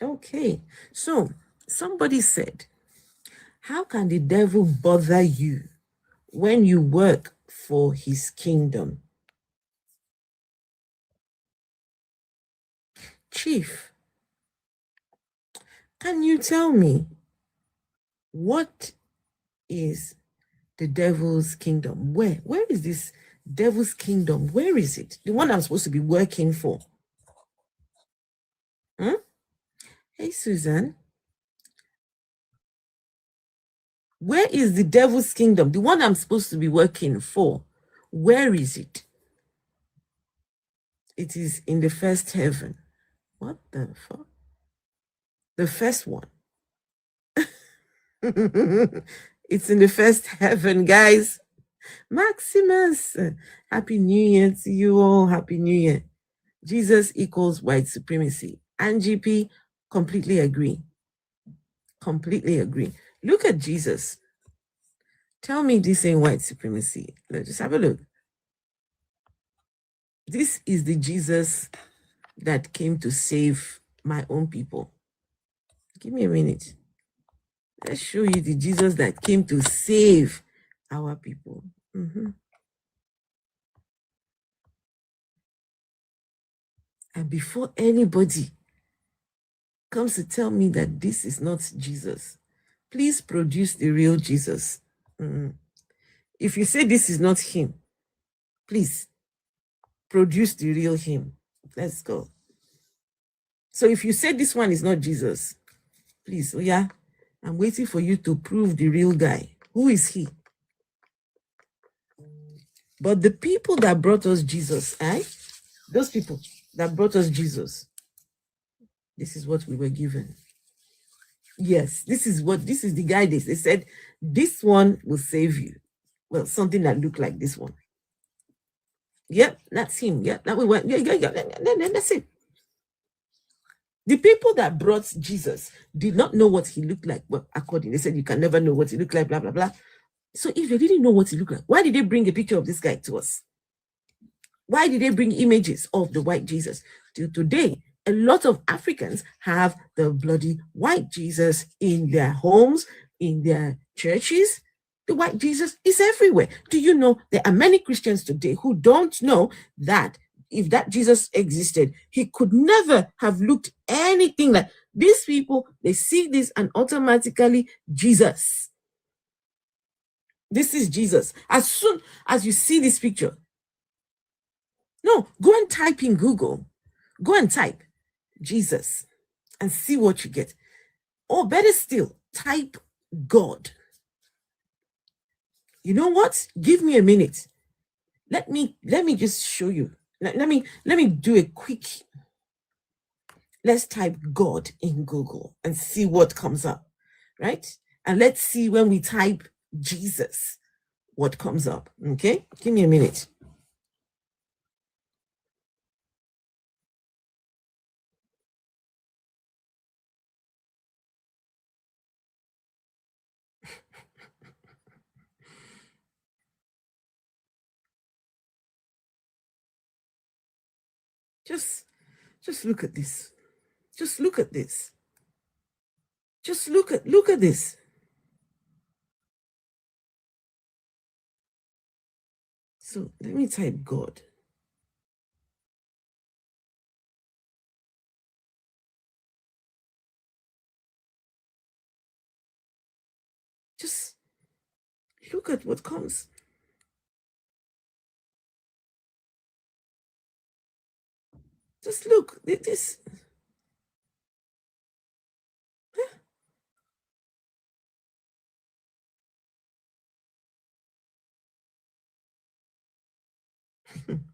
Okay, so somebody said, how can the devil bother you when you work for his kingdom? Chief, can you tell me what is the devil's kingdom? Where is this devil's kingdom? Where is it? The one I'm supposed to be working for? Hey, Susan. Where is the devil's kingdom? The one I'm supposed to be working for. Where is it? It is in the first heaven. What the fuck? The first one. It's in the first heaven, guys. Maximus, Happy New Year to you all. Happy New Year. Jesus equals white supremacy. And GP, completely agree. Completely agree. Look at Jesus. Tell me this ain't white supremacy. Let's just have a look. This is the Jesus that came to save my own people. Give me a minute. Let's show you the Jesus that came to save our people. And before anybody comes to tell me that this is not Jesus, please produce the real Jesus. If you say this is not him, please produce the real him. Let's go. So if you say this one is not Jesus, please, oh yeah, I'm waiting for you to prove the real guy. Who is he? But the people that brought us Jesus, those people that brought us Jesus, this is what we were given. Yes, this is the guidance. They said, this one will save you. Well, something that looked like this one. Yep, that's him. Yep, that we went. Yeah, that's it. The people that brought Jesus did not know what he looked like. Well, according, they said you can never know what he looked like, blah, blah, blah. So if they didn't know what he looked like, why did they bring a picture of this guy to us? Why did they bring images of the white Jesus? Till today, a lot of Africans have the bloody white Jesus in their homes, in their churches. The white Jesus is everywhere. Do you know there are many Christians today who don't know that if that Jesus existed, he could never have looked anything like these people. They see this and automatically Jesus. This is Jesus. As soon as you see this picture, no, go and type in Google. Go and type Jesus and see what you get. Or better still, type God. You know what? Give me a minute. Let me just show you. Let me do a quick. Let's type God in Google and see what comes up, right? And let's see when we type Jesus, what comes up. Okay, give me a minute. Just look at this. Just look at this. Just look at this. So let me type God. Just look at what comes. Just look. This.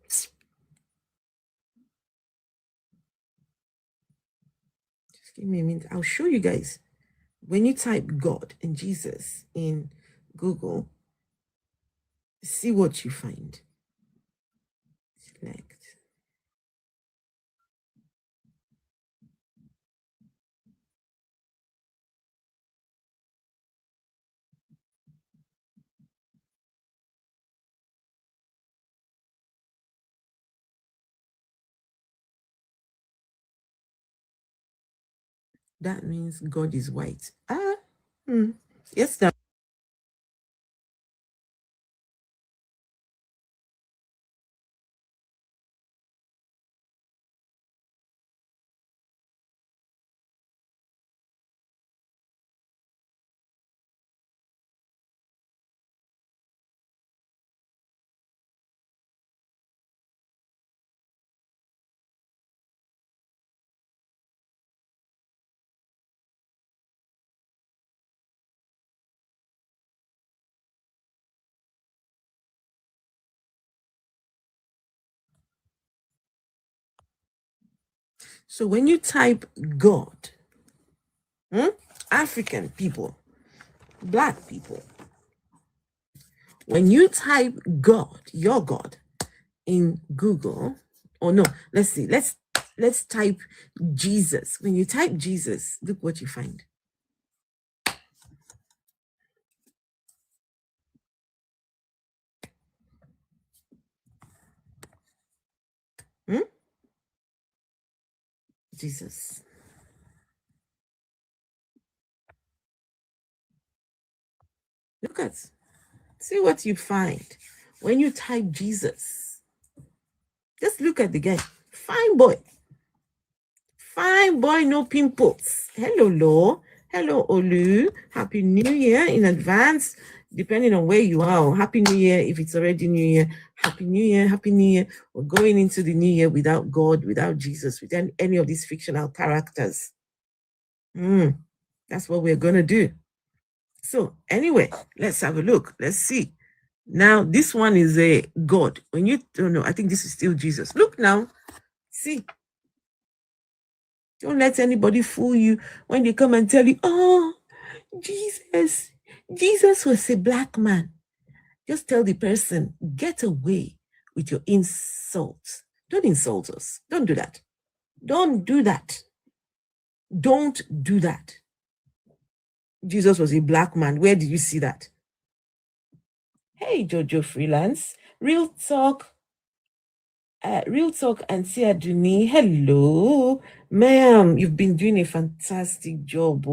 Just give me a minute. I'll show you guys. When you type God and Jesus in Google, see what you find. Select. That means God is white. Yes, sir. So when you type God, African people, Black people, when you type God, your God, in Google, or no, let's see, let's type Jesus. When you type Jesus, look what you find. Jesus. Look at, see what you find when you type Jesus. Just look at the guy. Fine boy. Fine boy, no pimples. Hello, Lo. Hello, Olu. Happy New Year in advance, depending on where you are. Happy New Year if it's already New Year. Happy New Year, Happy New Year. We're going into the New Year without God, without Jesus, without any of these fictional characters. That's what we're going to do. So anyway, let's have a look. Let's see. Now, this one is a God. When you don't know, I think this is still Jesus. Look now. See. Don't let anybody fool you when they come and tell you, oh, Jesus was a black man. Just tell the person, get away with your insults. Don't insult us. Don't do that. Don't do that. Don't do that. Jesus was a black man. Where did you see that? Hey, Jojo Freelance. Real Talk and Aduni. Hello, ma'am. You've been doing a fantastic job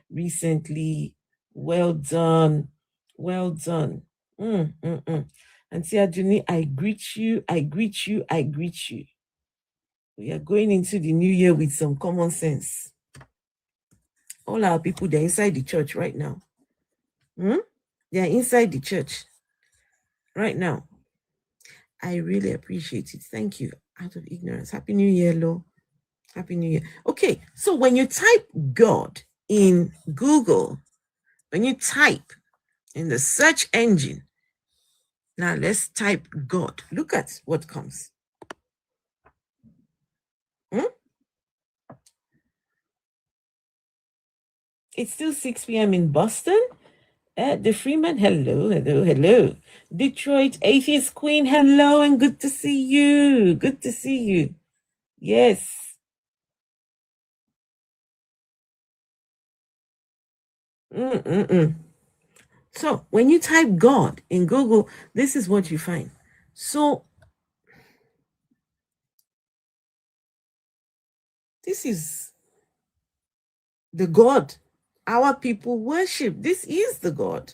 recently. Well done. Well done. And Aduni, I greet you. I greet you. I greet you. We are going into the new year with some common sense. All our people, they're inside the church right now. They're inside the church right now. I really appreciate it. Thank you. Out of ignorance. Happy New Year, Lo. Happy New Year. Okay, so when you type God in Google, when you type in the search engine, now let's type God. Look at what comes. It's still 6 p.m. in Boston. The Freeman, hello, hello, hello. Detroit Atheist Queen, hello, and good to see you. Good to see you. Yes. So when you type God in Google, this is what you find. So this is the God our people worship. This is the God.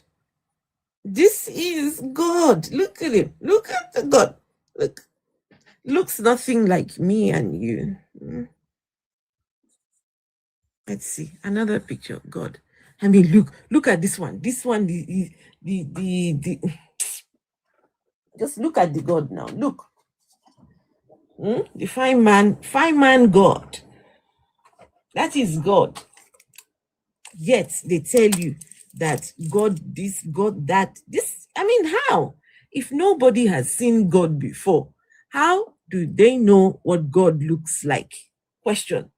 This is God. Look at him. Look at the God. Look. Looks nothing like me and you. Let's see. Another picture of God. I mean, look at this one. This one, the just look at the God now. Look. The fine man God. That is God. Yet they tell you that God this, God that. This, I mean, how? If nobody has seen God before, how do they know what God looks like? Question.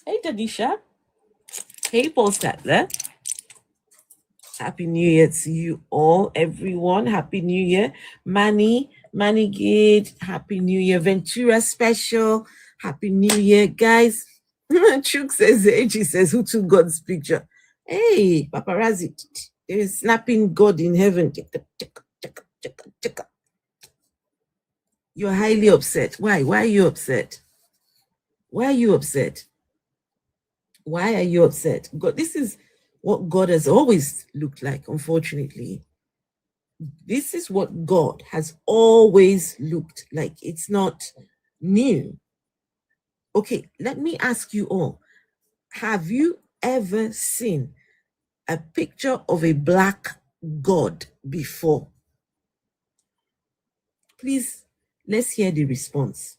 Hey, Tanisha. Hey, Paul Statler. Happy New Year to you all, everyone. Happy New Year. Manny Gate. Happy New Year. Ventura Special. Happy New Year, guys. Chuk says, AG says, who took God's picture? Hey, paparazzi. There is snapping God in heaven. You're highly upset. Why? Why are you upset? Why are you upset? Why are you upset? God, this is what God has always looked like, unfortunately. This is what God has always looked like. It's not new. Okay, let me ask you all. Have you ever seen a picture of a black God before? Please, let's hear the response.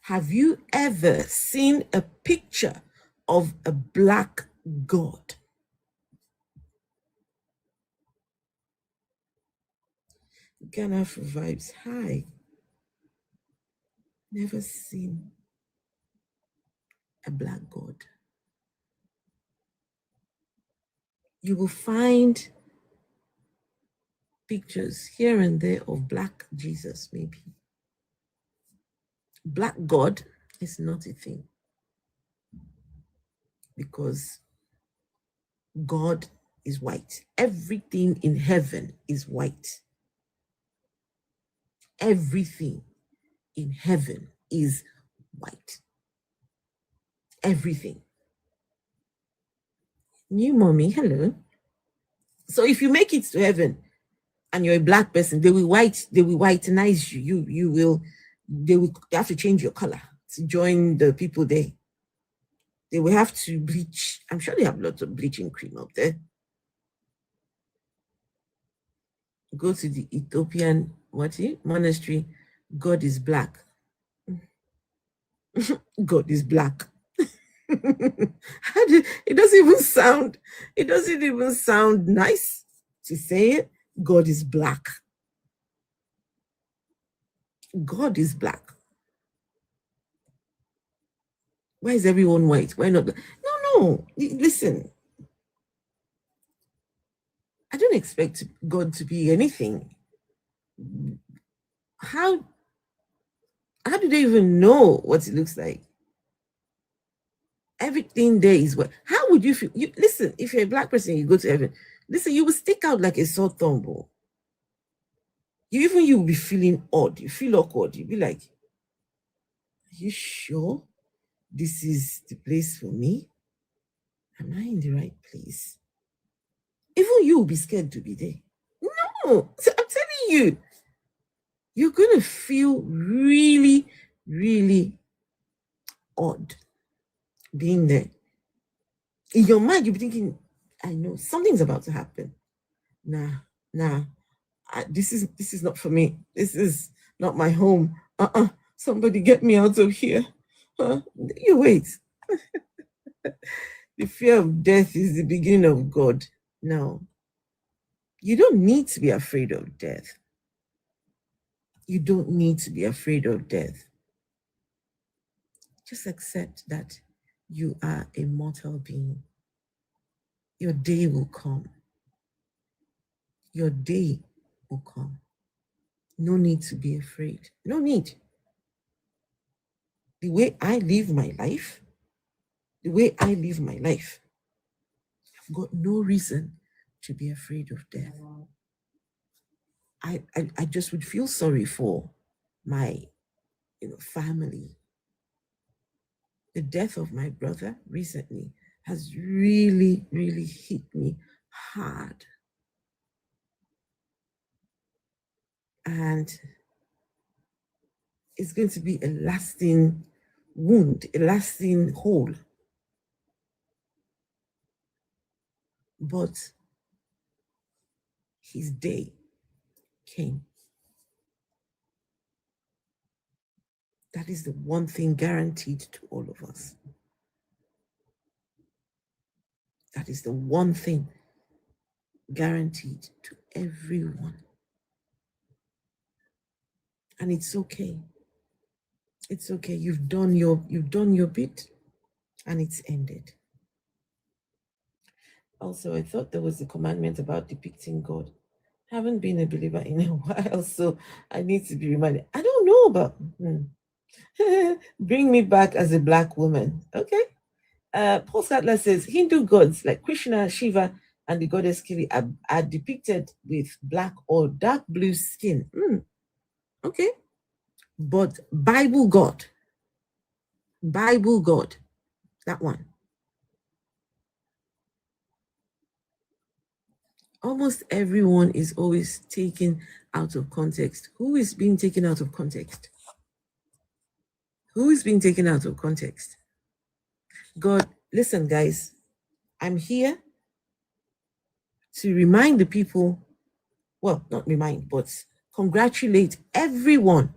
Have you ever seen a picture of a black God? Ghana for vibes. Hi. Never seen a black God. You will find pictures here and there of black Jesus, maybe. Black God is not a thing, because God is white. Everything in heaven is white. Everything in heaven is white. Everything. New mommy, hello. So if you make it to heaven and you're a black person, they will whitenize you. They have to change your color to join the people there. They will have to bleach. I'm sure they have lots of bleaching cream up there. Go to the Ethiopian monastery. God is black. God is black. It doesn't even sound nice to say it. God is black. God is black. Why is everyone white? Why not? No. Listen, I don't expect God to be anything. How do they even know what it looks like? Everything there is what. How would you feel? Listen, if you're a black person, you go to heaven. Listen, you will stick out like a sore thumb. You will be feeling odd. You feel awkward. You'll be like, are you sure this is the place for me? Am I in the right place? Even you will be scared to be there. No, I'm telling you, you're going to feel really, really odd being there. In your mind, you'll be thinking, I know something's about to happen. Nah. This is not for me. This is not my home. Somebody get me out of here. You wait. The fear of death is the beginning of God. No. You don't need to be afraid of death. You don't need to be afraid of death. Just accept that you are a mortal being. Your day will come. Your day will come. No need to be afraid. No need. The way I live my life, I've got no reason to be afraid of death. I just would feel sorry for my family. The death of my brother recently has really, really hit me hard. And it's going to be a lasting wound, a lasting hole. But his day came. That is the one thing guaranteed to all of us. That is the one thing guaranteed to everyone. And it's okay. It's okay. You've done your bit, and it's ended. Also, I thought there was a commandment about depicting God. Haven't been a believer in a while, so I need to be reminded. I don't know about. Bring me back as a black woman. Okay. Paul Sattler says Hindu gods like Krishna, Shiva, and the goddess Kali are depicted with black or dark blue skin. Okay. But Bible God, that one. Almost everyone is always taken out of context. Who is being taken out of context? Who is being taken out of context? God, listen, guys, I'm here to remind the people, well, not remind, but congratulate everyone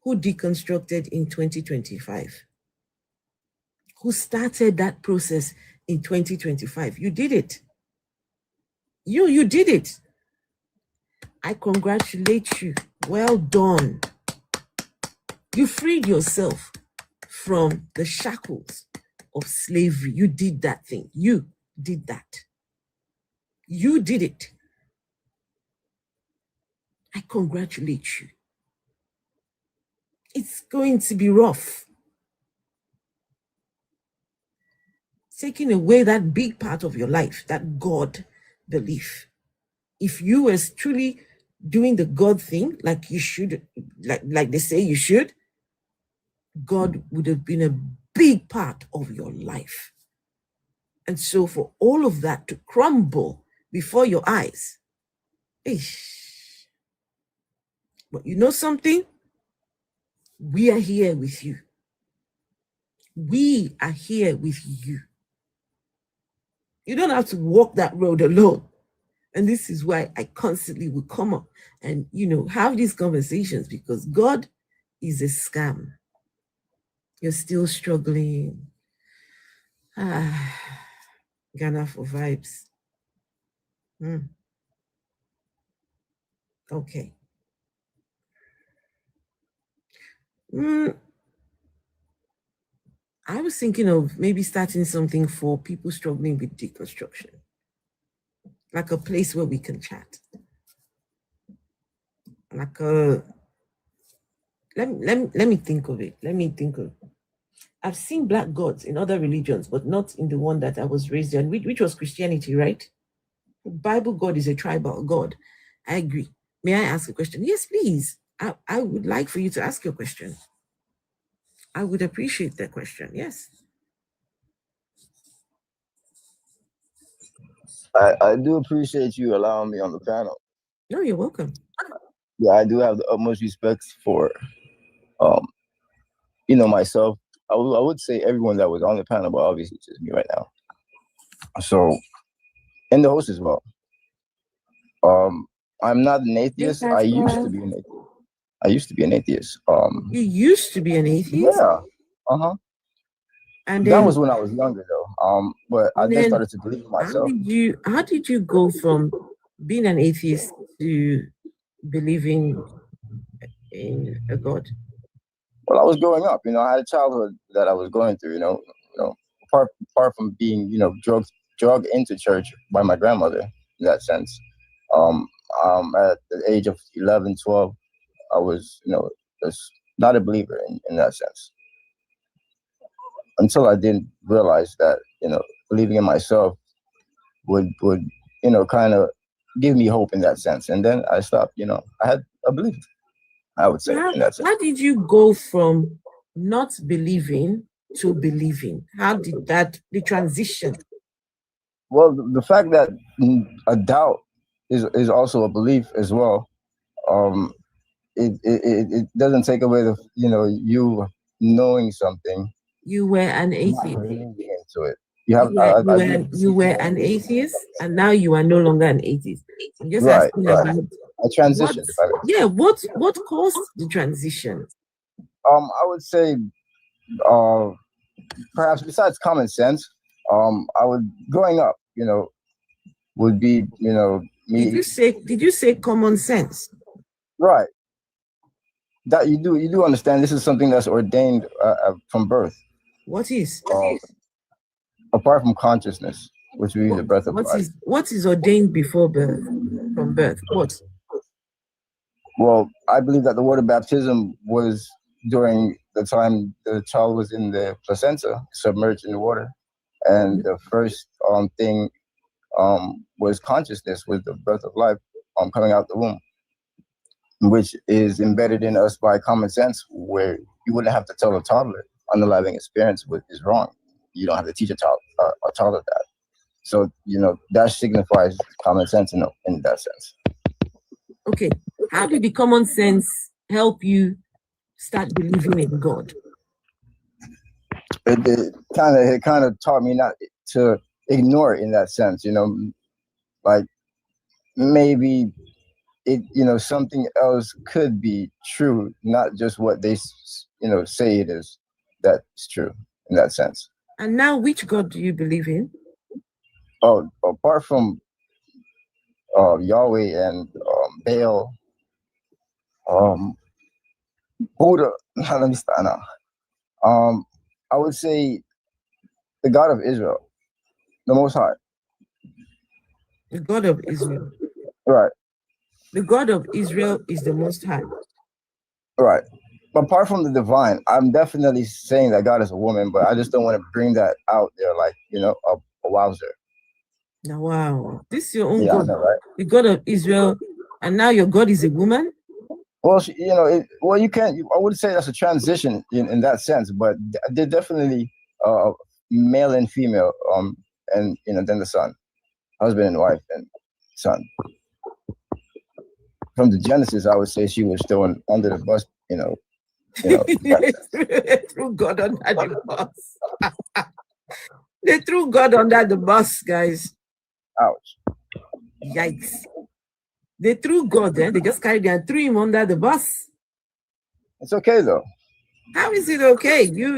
who deconstructed in 2025, who started that process in 2025. You did it. You did it. I congratulate you. Well done. You freed yourself from the shackles of slavery. You did that thing. You did that. You did it. I congratulate you. It's going to be rough. Taking away that big part of your life, that God belief. If you were truly doing the God thing, like you should, like they say you should, God would have been a big part of your life. And so for all of that to crumble before your eyes, but you know something? We are here with you. We are here with you. You don't have to walk that road alone. And this is why I constantly will come up and, have these conversations, because God is a scam. You're still struggling. Ghana for vibes. Okay. I was thinking of maybe starting something for people struggling with deconstruction, like a place where we can chat, like a. Let me think of it. I've seen black gods in other religions, but not in the one that I was raised in, which was Christianity, right? The Bible God is a tribal God. I agree. May I ask a question? Yes, please. I would like for you to ask your question. I would appreciate that question. Yes. I do appreciate you allowing me on the panel. No, you're welcome. Yeah, I do have the utmost respect for, myself. I would say everyone that was on the panel, but obviously it's just me right now. So, and the host as well. I'm not an atheist. I used to be an atheist. You used to be an atheist? Yeah. And that was when I was younger, though. But I then started to believe in myself. How did you go from being an atheist to believing in a God? Well, I was growing up. I had a childhood that I was going through. Apart from being, drugged into church by my grandmother in that sense. At the age of 11, 12, I was, just not a believer in that sense. Until I didn't realize that, believing in myself would kind of give me hope in that sense. And then I stopped, I had a belief, I would say. In that sense. How did you go from not believing to believing? How did the transition? Well, the fact that a doubt is also a belief as well. It doesn't take away the, you knowing something. You were an atheist. Into it. You were an atheist, and now you are no longer an atheist. I'm just asking about a transition. What caused the transition? I would say, perhaps besides common sense, growing up, would be, me. Did you say common sense? Right. That you do understand this is something that's ordained from birth. What is? Apart from consciousness, which would be the breath of life. What is ordained before birth? From birth? What? Well, I believe that the water baptism was during the time the child was in the placenta, submerged in the water, and the first thing was consciousness, was the breath of life coming out the womb, which is embedded in us by common sense, where you wouldn't have to tell a toddler unaliving experience is wrong. You don't have to teach a toddler that. So, that signifies common sense in that sense. Okay. How did the common sense help you start believing in God? It kind of taught me not to ignore it in that sense, like maybe it, something else could be true, not just what they, say it is that's true in that sense. And now, which God do you believe in? Oh, apart from Yahweh and Baal, Buddha, let me start now. I would say the God of Israel, the Most High. The God of Israel. Right. The God of Israel is the Most High. Right. Apart from the divine, I'm definitely saying that God is a woman, but I just don't want to bring that out there like, a wowzer. Now, wow. This is your own Yeah, God. I know, right? The God of Israel. And now your God is a woman? Well, you can't. I would say that's a transition in that sense, but they're definitely male and female, and then the son, husband and wife and son. From the Genesis, I would say she was thrown under the bus. They threw God under the bus. They threw God under the bus, guys. Ouch! Yikes! They threw God, they just carried him and threw him under the bus. It's okay though. How is it okay? You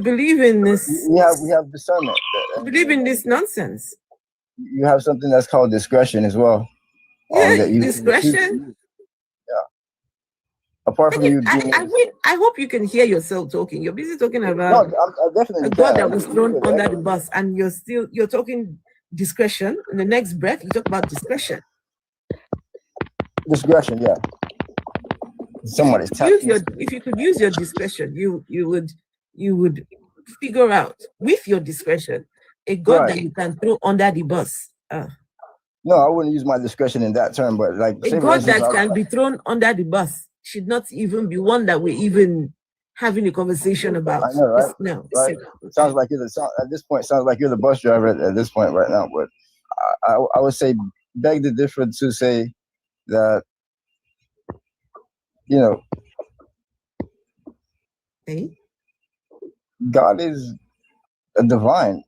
believe in this? We have discernment. You believe in this nonsense. You have something that's called discretion as well. Yeah, discretion. Yeah. Apart from you being, I hope you can hear yourself talking. You're busy talking about I definitely a God that was thrown under the bus, and you're talking discretion. In the next breath, you talk about discretion. Discretion, yeah. Somebody's if you could use your discretion, you would figure out with your discretion a God that you can throw under the bus. No, I wouldn't use my discretion in that term, but like a God that can be thrown under the bus should not even be one that we're even having a conversation about. I know, right? No, right. It sounds like at this point. Sounds like you're the bus driver at this point right now. But I would say beg the difference to say that God is a divine.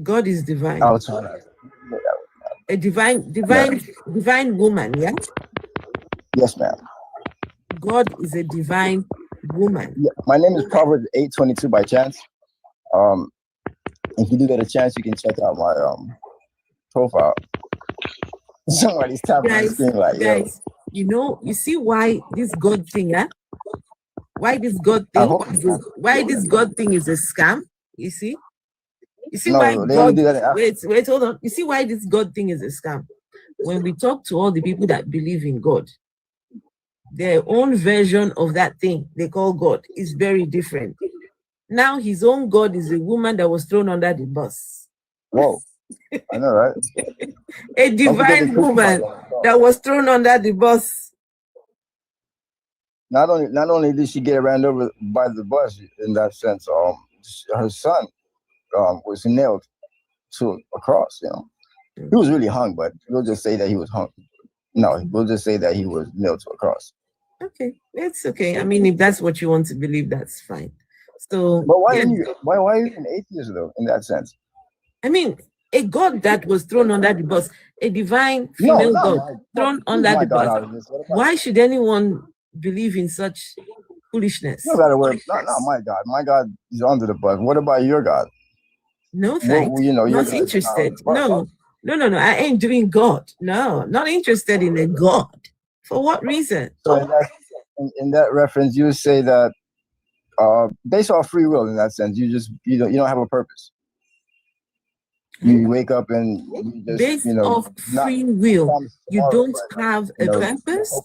God is divine. A divine woman, yeah? Yes, ma'am. God is a divine woman. Yeah, my name is Proverbs 8:22 by chance. If you do get a chance, you can check out my profile. Somebody's tapping the screen like, guys, you see why this God thing, why this God thing is a scam? You see? You see why God, wait, hold on. You see why this God thing is a scam? When we talk to all the people that believe in God, their own version of that thing they call God is very different. Now his own God is a woman that was thrown under the bus. Whoa. I know, right? A divine woman that was thrown under the bus. Not only did she get ran over by the bus in that sense, her son was nailed to a cross. He was really hung, but we'll just say that he was hung. No, we'll just say that he was nailed to a cross. Okay, it's okay. I mean, if that's what you want to believe, that's fine. So, but why are you an atheist though? In that sense, I mean, a God that was thrown under the bus, a divine female God thrown under the bus. Why should anyone believe in such foolishness? No better word. Not my God. My God is under the bus. What about your God? No thanks. Not interested. No. I ain't doing God. No, not interested in a God. For what reason? So in that reference, you would say that based off free will, in that sense, you don't have a purpose. You wake up and you just, based off free will, you don't have a purpose.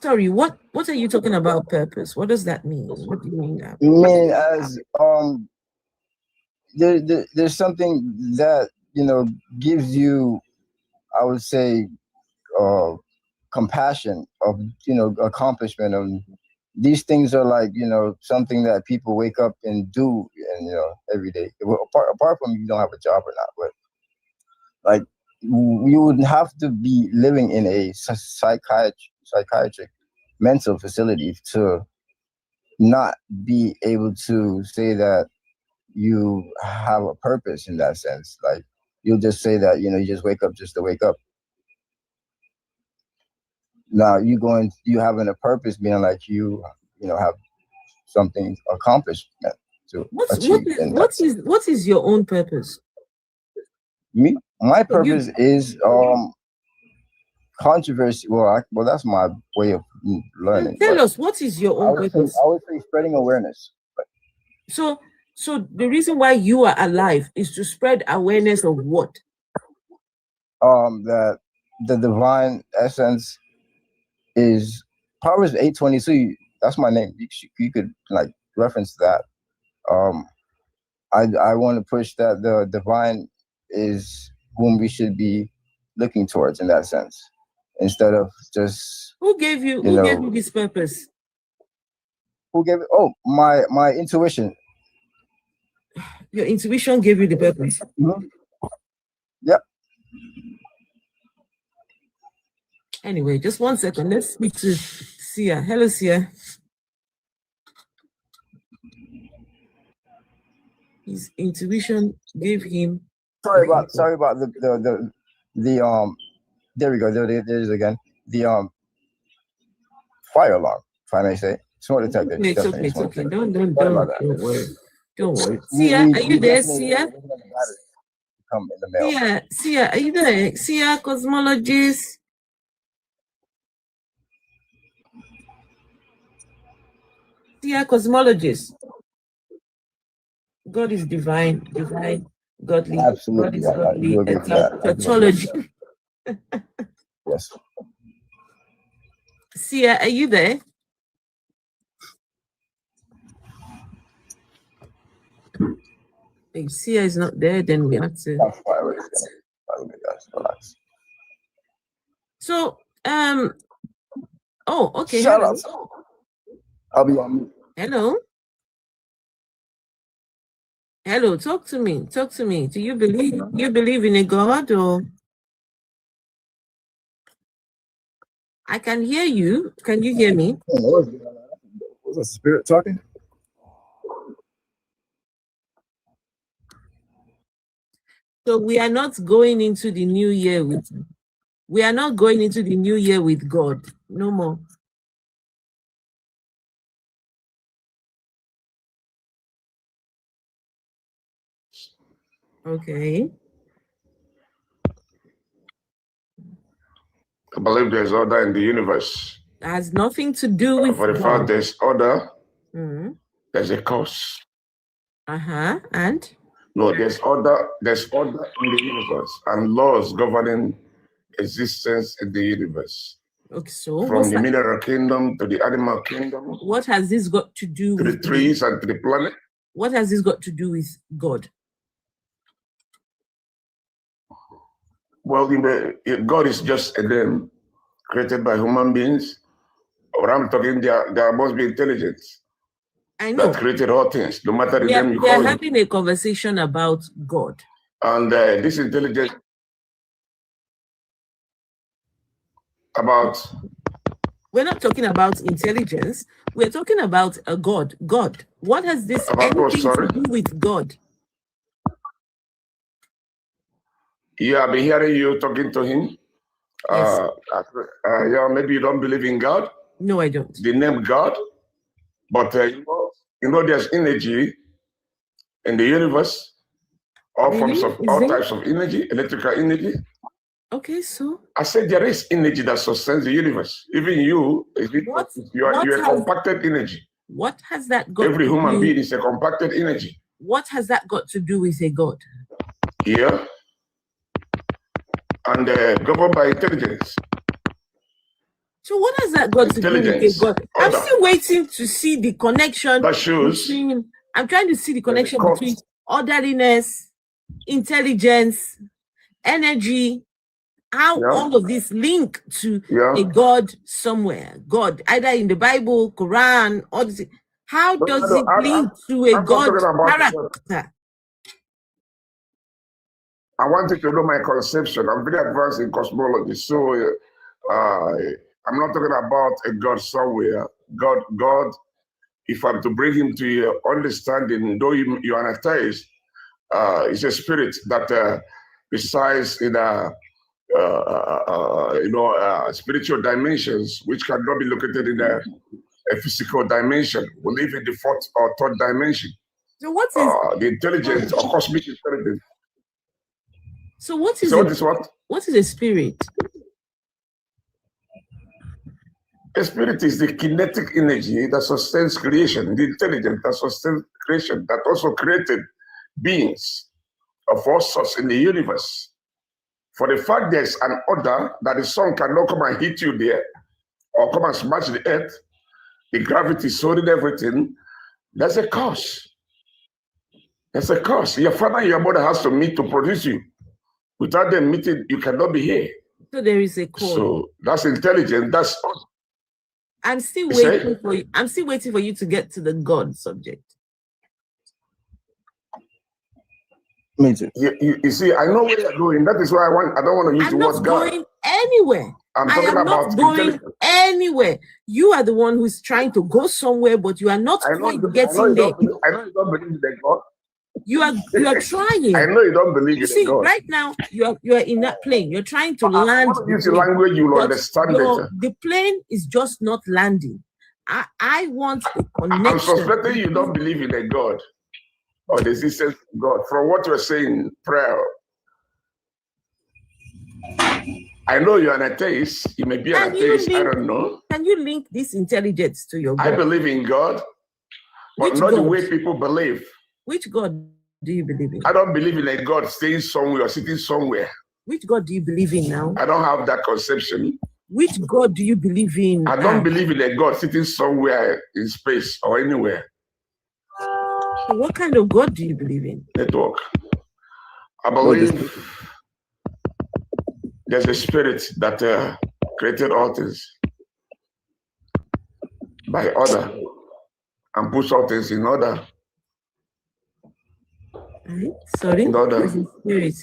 Sorry, what are you talking about purpose? What does that mean? What do you mean that? Meaning as there's something that, you know, gives you, I would say, compassion of, you know, accomplishment of these things are like, you know, something that people wake up and do, and, you know, every day. Well, apart from you don't have a job or not, but like you would have to be living in a psychiatric mental facility to not be able to say that you have a purpose in that sense. Like you'll just say that, you know, you just wake up just to wake up. Now you having a purpose, being like you know, have something accomplishment to achieve. What is your own purpose? My purpose is controversy. Well, that's my way of learning. Tell us, what is your own purpose? I would say spreading awareness. So the reason why you are alive is to spread awareness of what? That the divine essence is Proverbs 8:22. That's my name. You could like reference that. I want to push that the divine is whom we should be looking towards in that sense, instead of just who gave you this purpose? Who gave it? Oh, my intuition. Your intuition gave you the purpose. Mm-hmm. Yep. Anyway, just 1 second. Let's speak to Sia. Hello, Sia. His intuition gave him. Sorry about the there we go. There it is again. The fire alarm, if I may say. Smoke detector. It's okay. Don't worry. Don't worry. Sia, are you there, Sia? Come in the mail. Sia, are you there? Sia, cosmologist. Sia, cosmologist. God is divine, godly. Absolutely. God is godly. Tautology. Yes. Sia, are you there? If Sia is not there, then we have to. So, oh, okay. Shut up. I'll be on mute. Hello, talk to me. Do you believe in a God, or? I can hear you. Can you hear me? Was that spirit talking? So we are not going into the new year with God. No more. Okay. I believe there's order in the universe. It has nothing to do with for the fact there's order, there's a cause. And? No, there's order in the universe and laws governing existence in the universe. Okay, so from the mineral kingdom to the animal kingdom. What has this got to do with the trees and to the planet? What has this got to do with God? Well, God is just a name created by human beings. Or I'm talking, there must be intelligence. I know. That created all things, no matter the name you call it. We are having a conversation about God. And this intelligence about... We're not talking about intelligence. We're talking about a God. God. What has this anything to do with God? Yeah, I've been hearing you talking to him. Yes. Yeah, maybe you don't believe in God. No, I don't. The name God. But you know, there's energy in the universe, all types of energy, electrical energy. Okay, so I said there is energy that sustains the universe. Even you, you're a compacted energy. What has that got? Every human being is a compacted energy. What has that got to do with a God? Yeah, and governed by intelligence. So what has that got to do with a Intelligence. God? I'm Order. still waiting to see the connection That shows between. I'm trying to see the there's a connection cause. between orderliness, intelligence, energy. How Yeah. all of this link to Yeah. a God somewhere? God, either in the Bible, Quran, all this. How But does it I'm link to a not God talking about character? I want you to know my conception. I'm very advanced in cosmology, so I'm not talking about a God somewhere. God. If I'm to bring him to your understanding, though you are an atheist, it's a spirit that resides in spiritual dimensions, which cannot be located in a physical dimension. We live in the fourth or third dimension. So what is The intelligence or cosmic intelligence. so what is So a, what is what? what is a spirit? A spirit is the kinetic energy that sustains creation, the intelligence that sustains creation, that also created beings of all sorts in the universe. For the fact there's an order that the sun cannot come and hit you there or come and smash the earth, the gravity holding everything, there's a cause. There's a cause. Your father and your mother has to meet to produce you. Without them meeting, you cannot be here. So there is a cause. So that's intelligence. That's I'm still You say? waiting for you. I'm still waiting for you to get to the God subject. Me too. you see, I know where you're going. That is why I don't want to use I'm the word not God. going anywhere. I'm I talking am about not going intelligence. anywhere. You are the one who's trying to go somewhere, but you are not I know, quite I know getting you there. don't. I know you don't believe in the God. You are trying. I know you don't believe You in see, the God. right now you are in that plane. You're trying to I land want to the use the plane, language you will but understand better. the plane is just not landing. I want a I'm connection. suspecting you don't believe in a God or the existence of God. From what you're saying, prayer. I know you're an atheist. You may be an Can you atheist. I link? don't know. Can you link this intelligence to your I God? believe in God, but Which not the God? way people believe. Which God do you believe in? I don't believe in a God staying somewhere or sitting somewhere. Which God do you believe in now? I don't have that conception. Which God do you believe in? I don't believe in a God sitting somewhere in space or anywhere. So what kind of God do you believe in? Network. I What is- believe there's a spirit that created all things by order and puts all things in order. Right? Sorry, In order. There's a spirit.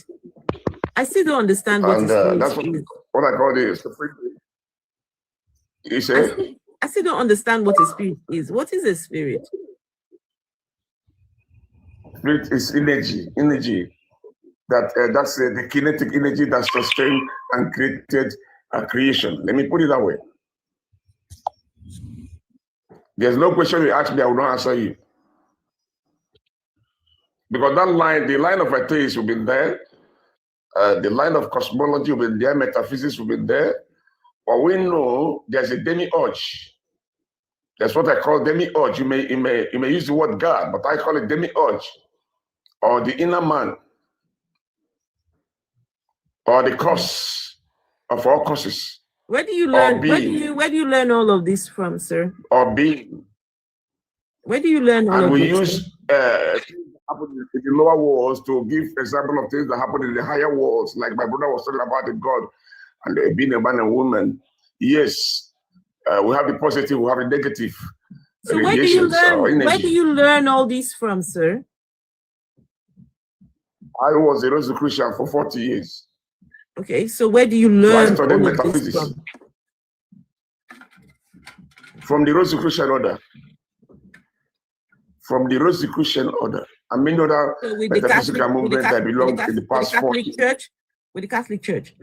I still don't understand what And the spirit that's is. what I call this. You say? I still don't understand what a spirit is. What is a spirit? Spirit is energy. That's the kinetic energy that sustained and created a creation. Let me put it that way. There's no question you ask me, I will not answer you. Because that line, the line of atheists will be there, the line of cosmology will be there, metaphysics will be there. But we know there's a demiurge. That's what I call demiurge. You may use the word God, but I call it demiurge, or the inner man, or the cause of all causes. Where do you learn? Where do you learn all of this from, sir? Or being. Where do you learn all And of we this? use things that happen in the lower worlds to give example of things that happen in the higher worlds, like my brother was talking about the God and being a man and woman. Yes, we have the positive, we have the negative. So where do you radiations or learn? Where energy. do you learn all this from, sir? I was a Rosicrucian for 40 years. Okay, so where do you So I learn studied all of this metaphysics from? from the Rosicrucian order. From the Rosicrucian order. I mean, other So with the metaphysical Catholic, movement that belong in the past 40. Church, with the Catholic Church.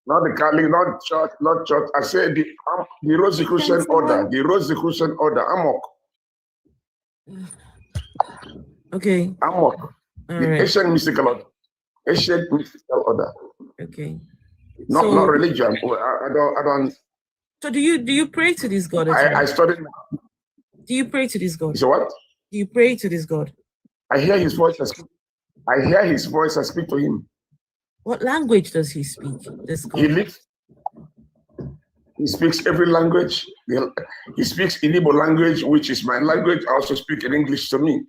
Not the Catholic, not church. I said the Rosicrucian order, the Rosicrucian order, Amok. Okay. Amok. All The right. ancient mystical order. Ancient mystical order. Okay. Not So- religion. I don't. So do you pray to this God? at all? I studied. Do you pray to this God? So what? Do you pray to this God? I hear his voice. I hear his voice. I speak to him. What language does he speak? This He God. lives. He speaks every language. He speaks in Igbo language, which is my language. I also speak in English to me.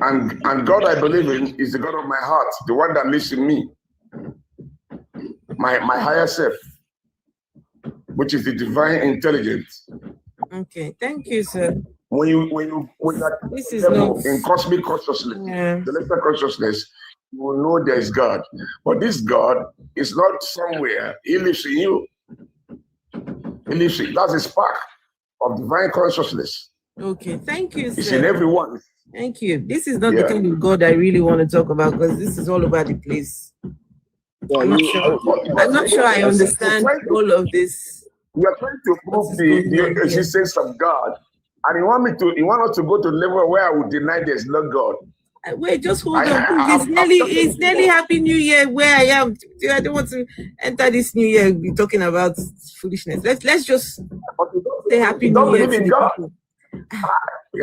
And God I believe in is the God of my heart, the one that lives in me. My higher self, which is the divine intelligence. Okay, thank you, sir. When you This is not in cosmic consciousness, yeah. the lesser consciousness, you will know there is God. But this God is not somewhere. He lives in you. He lives in you. That's a spark of divine consciousness. Okay, thank you, It's sir. in everyone. Thank you. This is not the kind of God I really want to talk about because this is all over the place. I'm not sure I understand all of this. We are trying to prove the existence of God, and you want us to go to a level where I would deny there's no God. Wait, just hold on. It's nearly Happy New Year where I am. I don't want to enter this New Year be talking about foolishness. Let's just say Happy New Year to the people.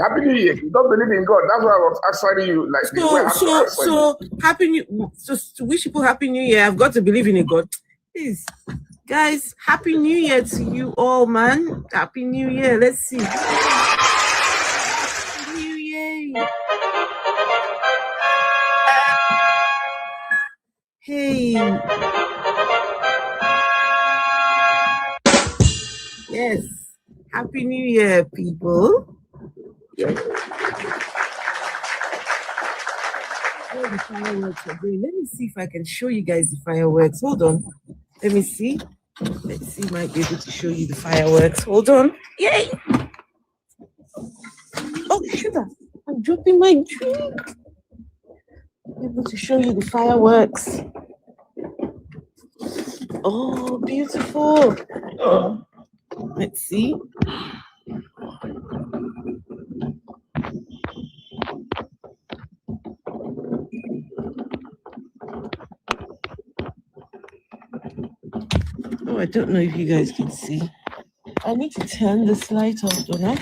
Happy New Year. You don't believe in God. That's why I was asking you. Like, so Happy New. So to wish people Happy New Year, I've got to believe in a God. Please, guys, Happy New Year to you all, man. Happy New Year. Let's see. Happy New Year. Hey. Yes. Happy New Year, people. yeah. Oh, the fireworks are going. Let me see if I can show you guys the fireworks. Hold on. Let me see. Let's see if I might be able to show you the fireworks. Hold on. Yay! Oh, sugar. I'm dropping my drink. I'm able to show you the fireworks. Oh, beautiful. Oh. Let's see. Oh, I don't know if you guys can see. I need to turn this light off, don't I?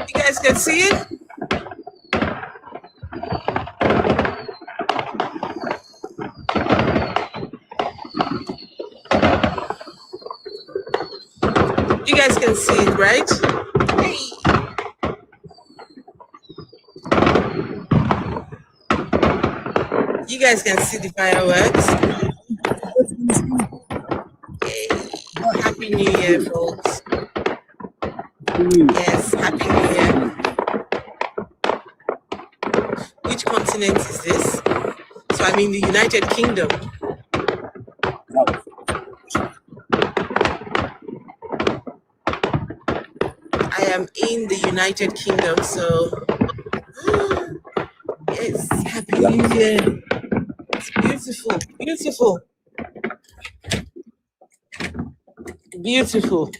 You guys can see it? You guys can see it, right? Hey. You guys can see the fireworks. Hey. Happy New Year, folks. Yes, Happy New Year. Which continent is this? So I'm in the United Kingdom. I am in the United Kingdom, so yes, Happy New Year. It's beautiful, beautiful, beautiful.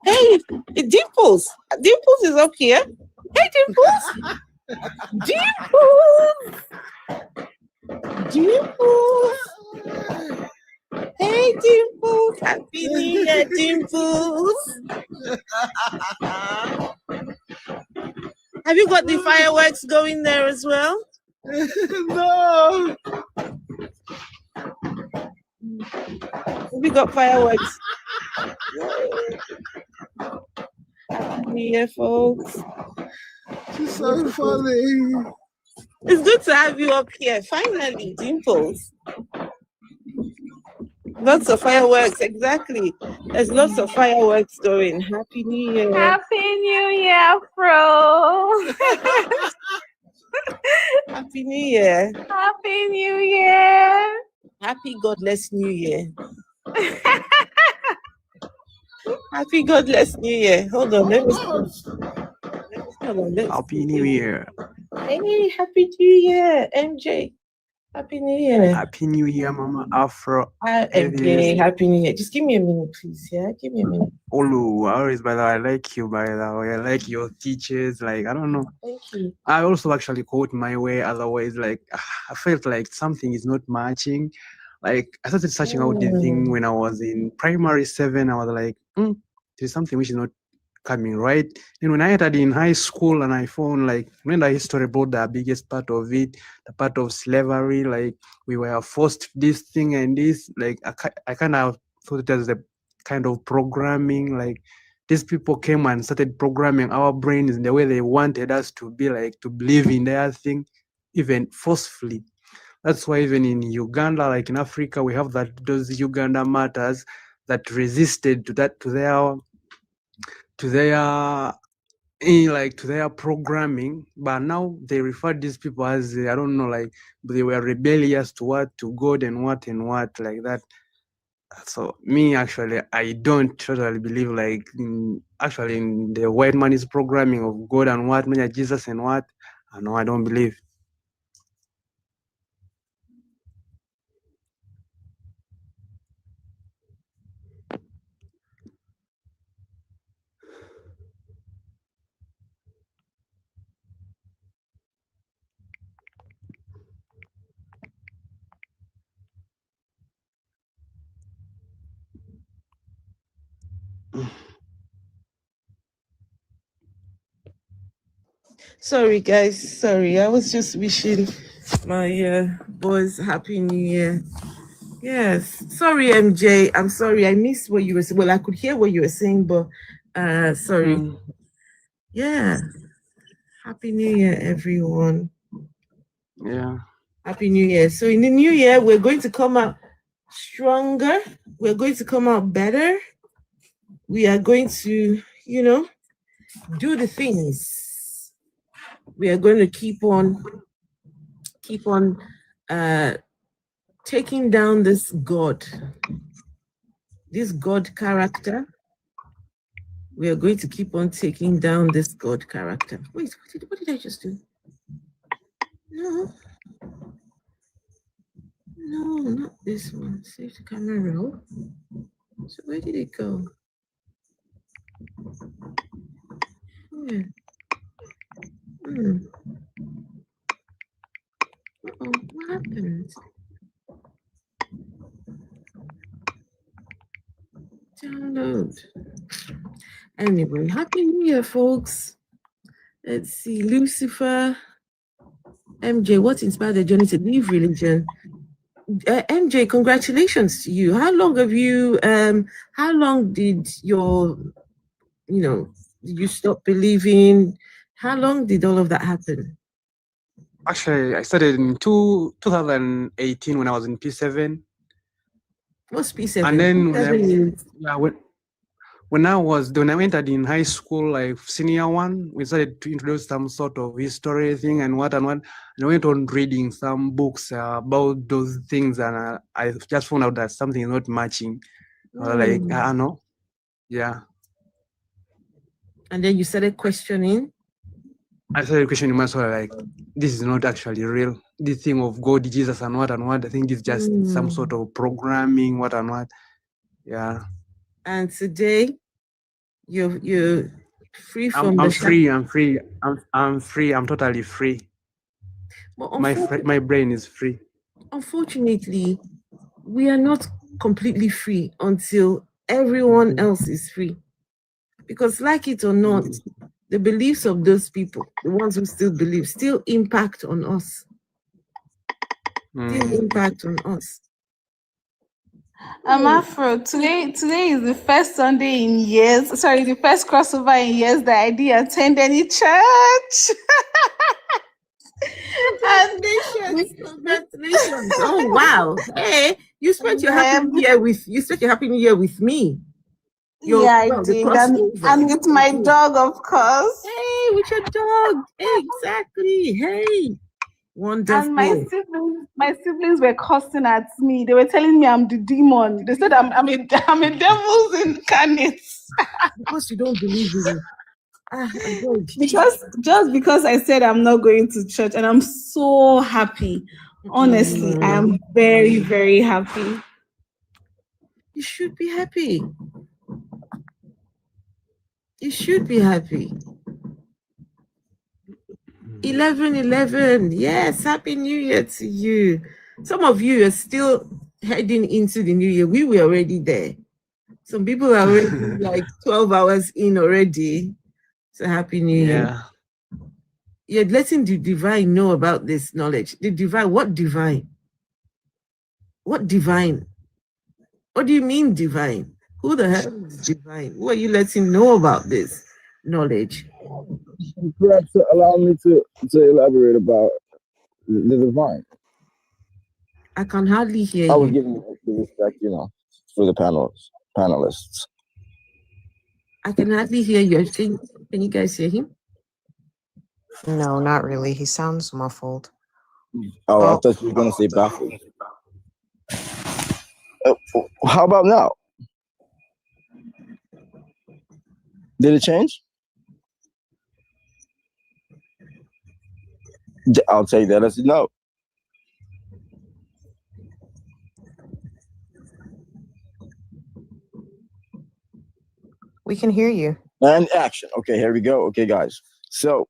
Hey, Dimples. Dimples is up here. Hey, Dimples. Dimples. Dimples. Hey, Dimples. Happy New Year, Dimples. Have you got the fireworks going there as well? No. Have you got fireworks? Happy New Year, folks. She's so funny. It's good to have you up here. Finally, Dimples. Lots of fireworks, exactly. There's lots of fireworks going. Happy New Year. Happy New Year, Fro. Happy New Year. Happy New Year. Happy Godless New Year. Happy Godless New Year. Hold on, let me Happy New Year. Hey, Happy New Year, MJ. Happy New Year. Happy New Year, Mama Afro. MJ, Happy New Year. Just give me a minute, please. Yeah, give me a minute. Olu, always, by the way, I like you, by the way. I like your teachers. Like, I don't know. Thank you. I also actually quote my way. Otherwise, like, I felt like something is not matching. Like, I started searching out the thing when I was in primary 7. I was like, there's something which is not coming right. And when I entered in high school and I found, like, when the history about the biggest part of it, the part of slavery, like, we were forced this thing and this, like, I kind of thought it as a kind of programming. Like, these people came and started programming our brains in the way they wanted us to be, like, to believe in their thing, even forcefully. That's why even in Uganda, like in Africa, we have those Uganda martyrs that resisted to their programming, but now they refer these people as, I don't know, like they were rebellious to God and what like that. So me, actually, I don't totally believe like in the white man is programming of God and what, Jesus and what. No, I don't believe. Sorry, guys. Sorry, I was just wishing my boys Happy New Year. Yes. Sorry, MJ. I'm sorry. I missed what you were saying. Well, I could hear what you were saying, but sorry. Yeah. Happy New Year, everyone. Yeah. Happy New Year. So in the new year, we're going to come out stronger. We're going to come out better. We are going to, do the things. We are going to keep on taking down this God character. We are going to keep on taking down this God character. Wait, what did I just do? No, not this one. Save the camera roll. So where did it go? Yeah. What happened? Download. Anyway, Happy New Year, folks. Let's see. Lucifer. MJ, what inspired the journey to leave religion? MJ, congratulations to you. How long did did you stop believing? How long did all of that happen? Actually, I started in 2018 when I was in P7. What's P7? And then when I entered in high school, like senior one, we started to introduce some sort of history thing and what. And I went on reading some books about those things, and I just found out that something is not matching. Like, I don't know. Yeah. And then you started questioning? I started questioning myself, like, this is not actually real. This thing of God, Jesus, and what. I think it's just some sort of programming, what. Yeah. And today, you're free from I'm free. I'm free. I'm totally free. My brain is free. Unfortunately, we are not completely free until everyone else is free. Because like it or not, the beliefs of those people, the ones who still believe, still impact on us. Afro, today is the first Sunday in years. Sorry, the first crossover in years that I didn't attend any church. Congratulations. Oh wow. Hey, You spent your happy new year with me. Yeah, I the did. crossover. And with my dog, of course. Hey, with your dog. Exactly. Hey. Wonderful. And my siblings were cussing at me. They were telling me I'm the demon. They said I'm a devil's incarnate. Because you don't believe in it. Because I said I'm not going to church, and I'm so happy. Honestly, I am very, very happy. You should be happy. You should be happy. 11/11. Yes, Happy New Year to you. Some of you are still heading into the new year. We were already there. Some people are already like 12 hours in already. So Happy New Year. You're letting the divine know about this knowledge. The divine, what divine? What divine? What do you mean divine? Who the hell is divine? Who are you letting know about this knowledge? Perhaps allow me to elaborate about the divine. I can hardly hear you. I was giving the respect, for the panelists. I can hardly hear you. Can you guys hear him? No, not really. He sounds muffled. Oh, I thought you were going to say baffled. How about now? Did it change? I'll take that as a no. We can hear you. And action. Okay, here we go. Okay, guys. So,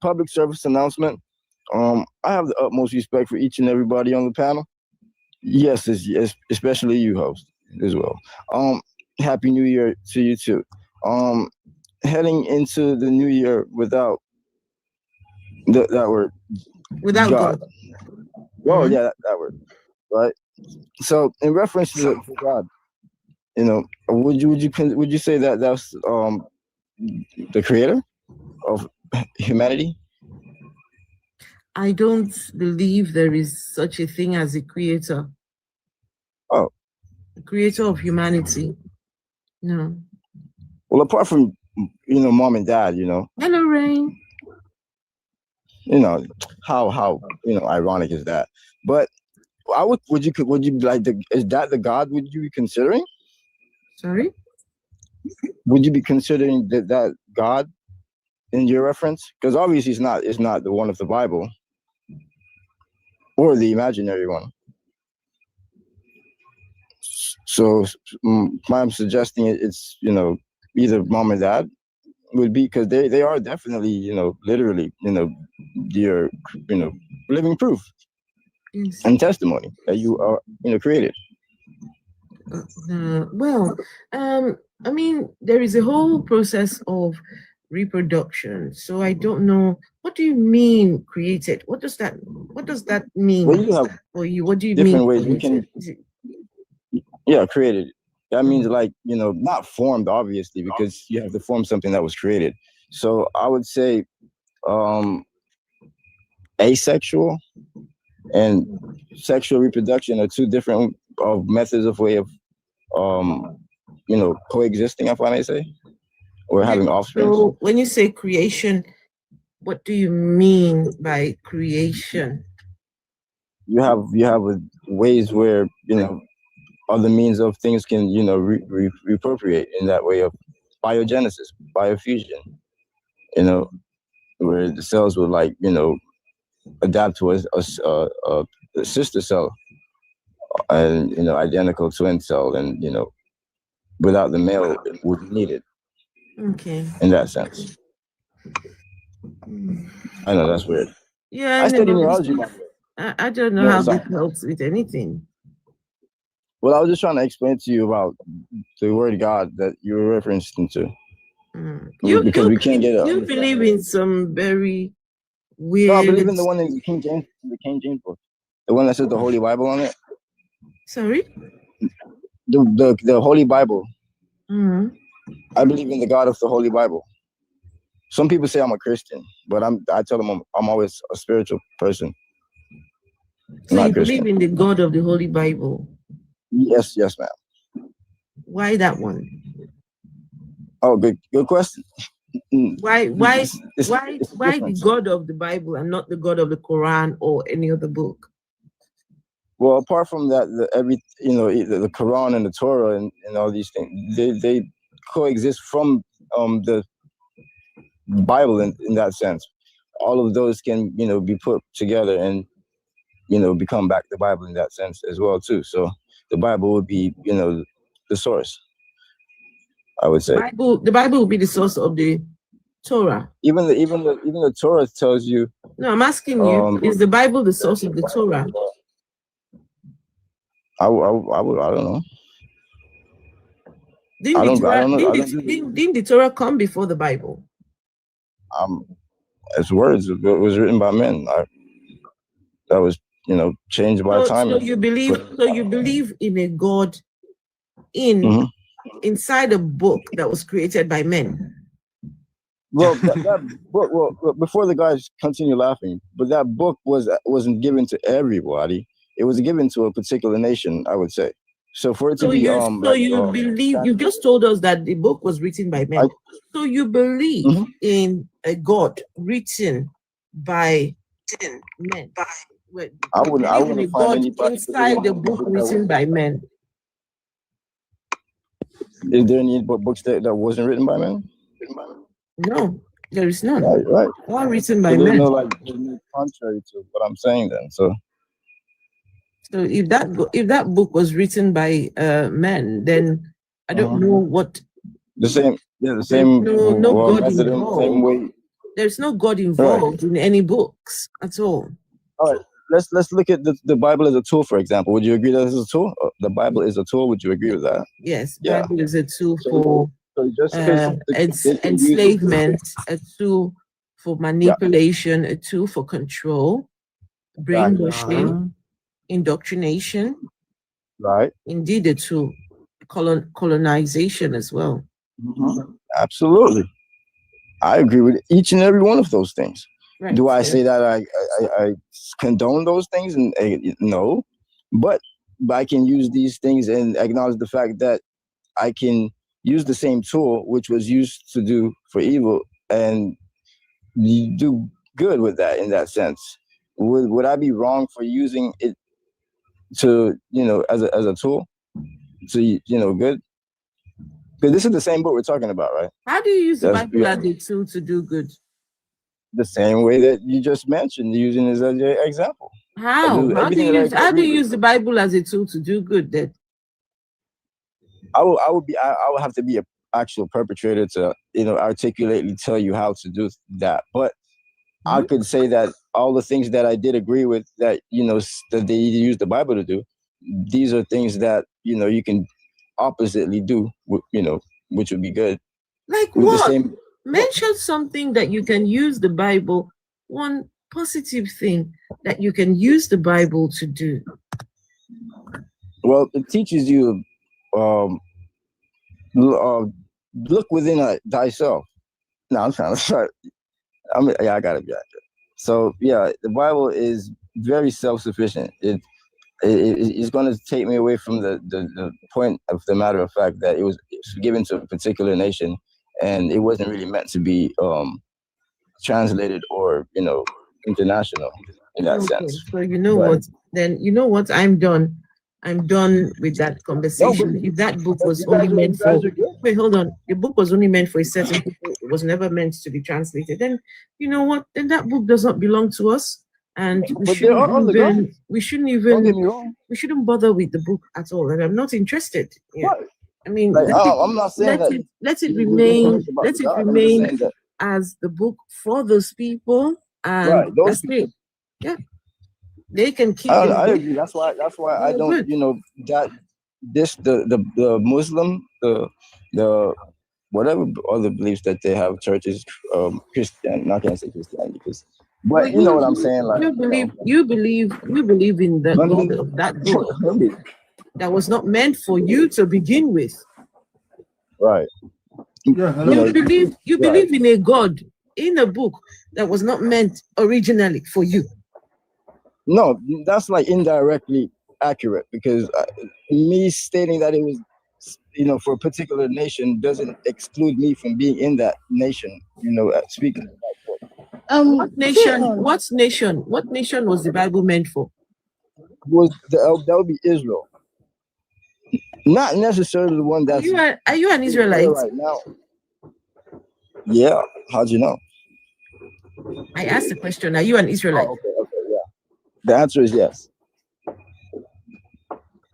public service announcement. I have the utmost respect for each and everybody on the panel. Yes, especially you, host, as well. Happy New Year to you too. Heading into the new year without that word. Without God. Well, yeah, that word. Right. So, in reference to God, would you say that that's the creator of humanity? I don't believe there is such a thing as a creator. Oh. The creator of humanity. No. Well, apart from, mom and dad, Hello, Rain. How ironic is that? But would you is that the God would you be considering? Sorry? Would you be considering that God in your reference? Because obviously it's not the one of the Bible or the imaginary one. So I'm suggesting it's either mom and dad would be, because they are definitely literally your living proof and testimony that you are created. I mean, there is a whole process of reproduction. So I don't know. What do you mean created? What does that mean? Well, you have for you? What do you different mean? ways we can. Yeah, created. That means not formed, obviously, because you have to form something that was created. So I would say asexual and sexual reproduction are two different methods of way of coexisting, if I may say, or having offspring. So when you say creation, what do you mean by creation? You have ways where other means of things can reappropriate in that way of biogenesis, biofusion, where the cells would adapt to a sister cell and identical twin cell, and without the male it wouldn't need it. Okay. In that sense. I know that's weird. Yeah, I study neurology. I don't know how that helps with anything. Well, I was just trying to explain to you about the word God that you were referencing to. Because we can't get it. You believe in some very weird. No, I believe in the one in the King James book, the one that says the Holy Bible on it. Sorry. The Holy Bible. Mm-hmm. I believe in the God of the Holy Bible. Some people say I'm a Christian, but I tell them I'm always a spiritual person. So you believe in the God of the Holy Bible? Yes, ma'am. Why that one? Oh, good question. Why It's the different. God of the Bible and not the God of the Quran or any other book? Well, apart from that, the Quran and the Torah and all these things, they coexist from the Bible in that sense. All of those can be put together and become back the Bible in that sense as well too. So the Bible would be the source, I would say. The Bible will be the source of the Torah. Even the Torah tells you. No, I'm asking you: is the Bible the source of the Torah? I don't know. Didn't the Torah come before the Bible? As words, it was written by men. That was changed by time. So you believe in a God inside a book that was created by men. Well, that book. Well, before the guys continue laughing, but that book wasn't given to everybody. It was given to a particular nation, I would say. So for it to be, believe? You just told us that the book was written by men. So you believe in a God written by men? I wouldn't find anybody inside the book written by men. Is there any books that wasn't written by men? No, there is none. Right. All written by men. There's no contrary to what I'm saying then. So if that book was written by men, then I don't know what the same. Yeah, the same. No God method, involved. Same way. There's no God involved in any books at all. All right. Let's look at the Bible as a tool, for example. Would you agree that it's a tool? The Bible is a tool. Would you agree with that? Yes. Yeah. Bible is a tool for enslavement, a tool for manipulation, a tool for control, brainwashing, indoctrination. Right. Indeed, a tool. Colonization as well. Absolutely. I agree with each and every one of those things. Right. Do I say that I condone those things? And no, but I can use these things and acknowledge the fact that I can use the same tool, which was used to do for evil, and you do good with that in that sense. Would I be wrong for using it to, as a tool to, good? Because this is the same book we're talking about, right? How do you use the Bible as a tool to do good? The same way that you just mentioned, using as an example. How do you use the Bible as a tool to do good then? I would have to be an actual perpetrator to articulately tell you how to do that. But I could say that all the things that I did agree with that that they use the Bible to do, these are things that you can oppositely do, which would be good. Like what? Mention something that you can use the Bible, one positive thing that you can use the Bible to do. Well, it teaches you look within thyself. No, I'm trying to start. I gotta be accurate. So yeah, the Bible is very self-sufficient. It's going to take me away from the point of the matter of fact that it was given to a particular nation, and it wasn't really meant to be translated or international in that sense. So what? Then what? I'm done. I'm done with that conversation. If that book was only meant for hold on. The book was only meant for a certain people. It was never meant to be translated. Then you know what? Then that book does not belong to us. And we shouldn't bother with the book at all. And I'm not interested. Yeah. I mean, I'm not saying that. Let it remain as the book for those people, and that's it. Yeah, they can keep. I agree. That's why I don't. That the Muslim, the whatever other beliefs that they have, churches, Christian. Not gonna say Christianity because. But you know what I'm saying, like you believe in that book that was not meant for you to begin with. Right. You believe in a God in a book that was not meant originally for you. No, that's like indirectly accurate because me stating that it was, for a particular nation doesn't exclude me from being in that nation. Speaking. What nation? What nation was the Bible meant for? That would be Israel, not necessarily the one that's. Are you an Israelite right now? Yeah. How'd you know? I asked the question. Are you an Israelite? Oh, okay, yeah. The answer is yes.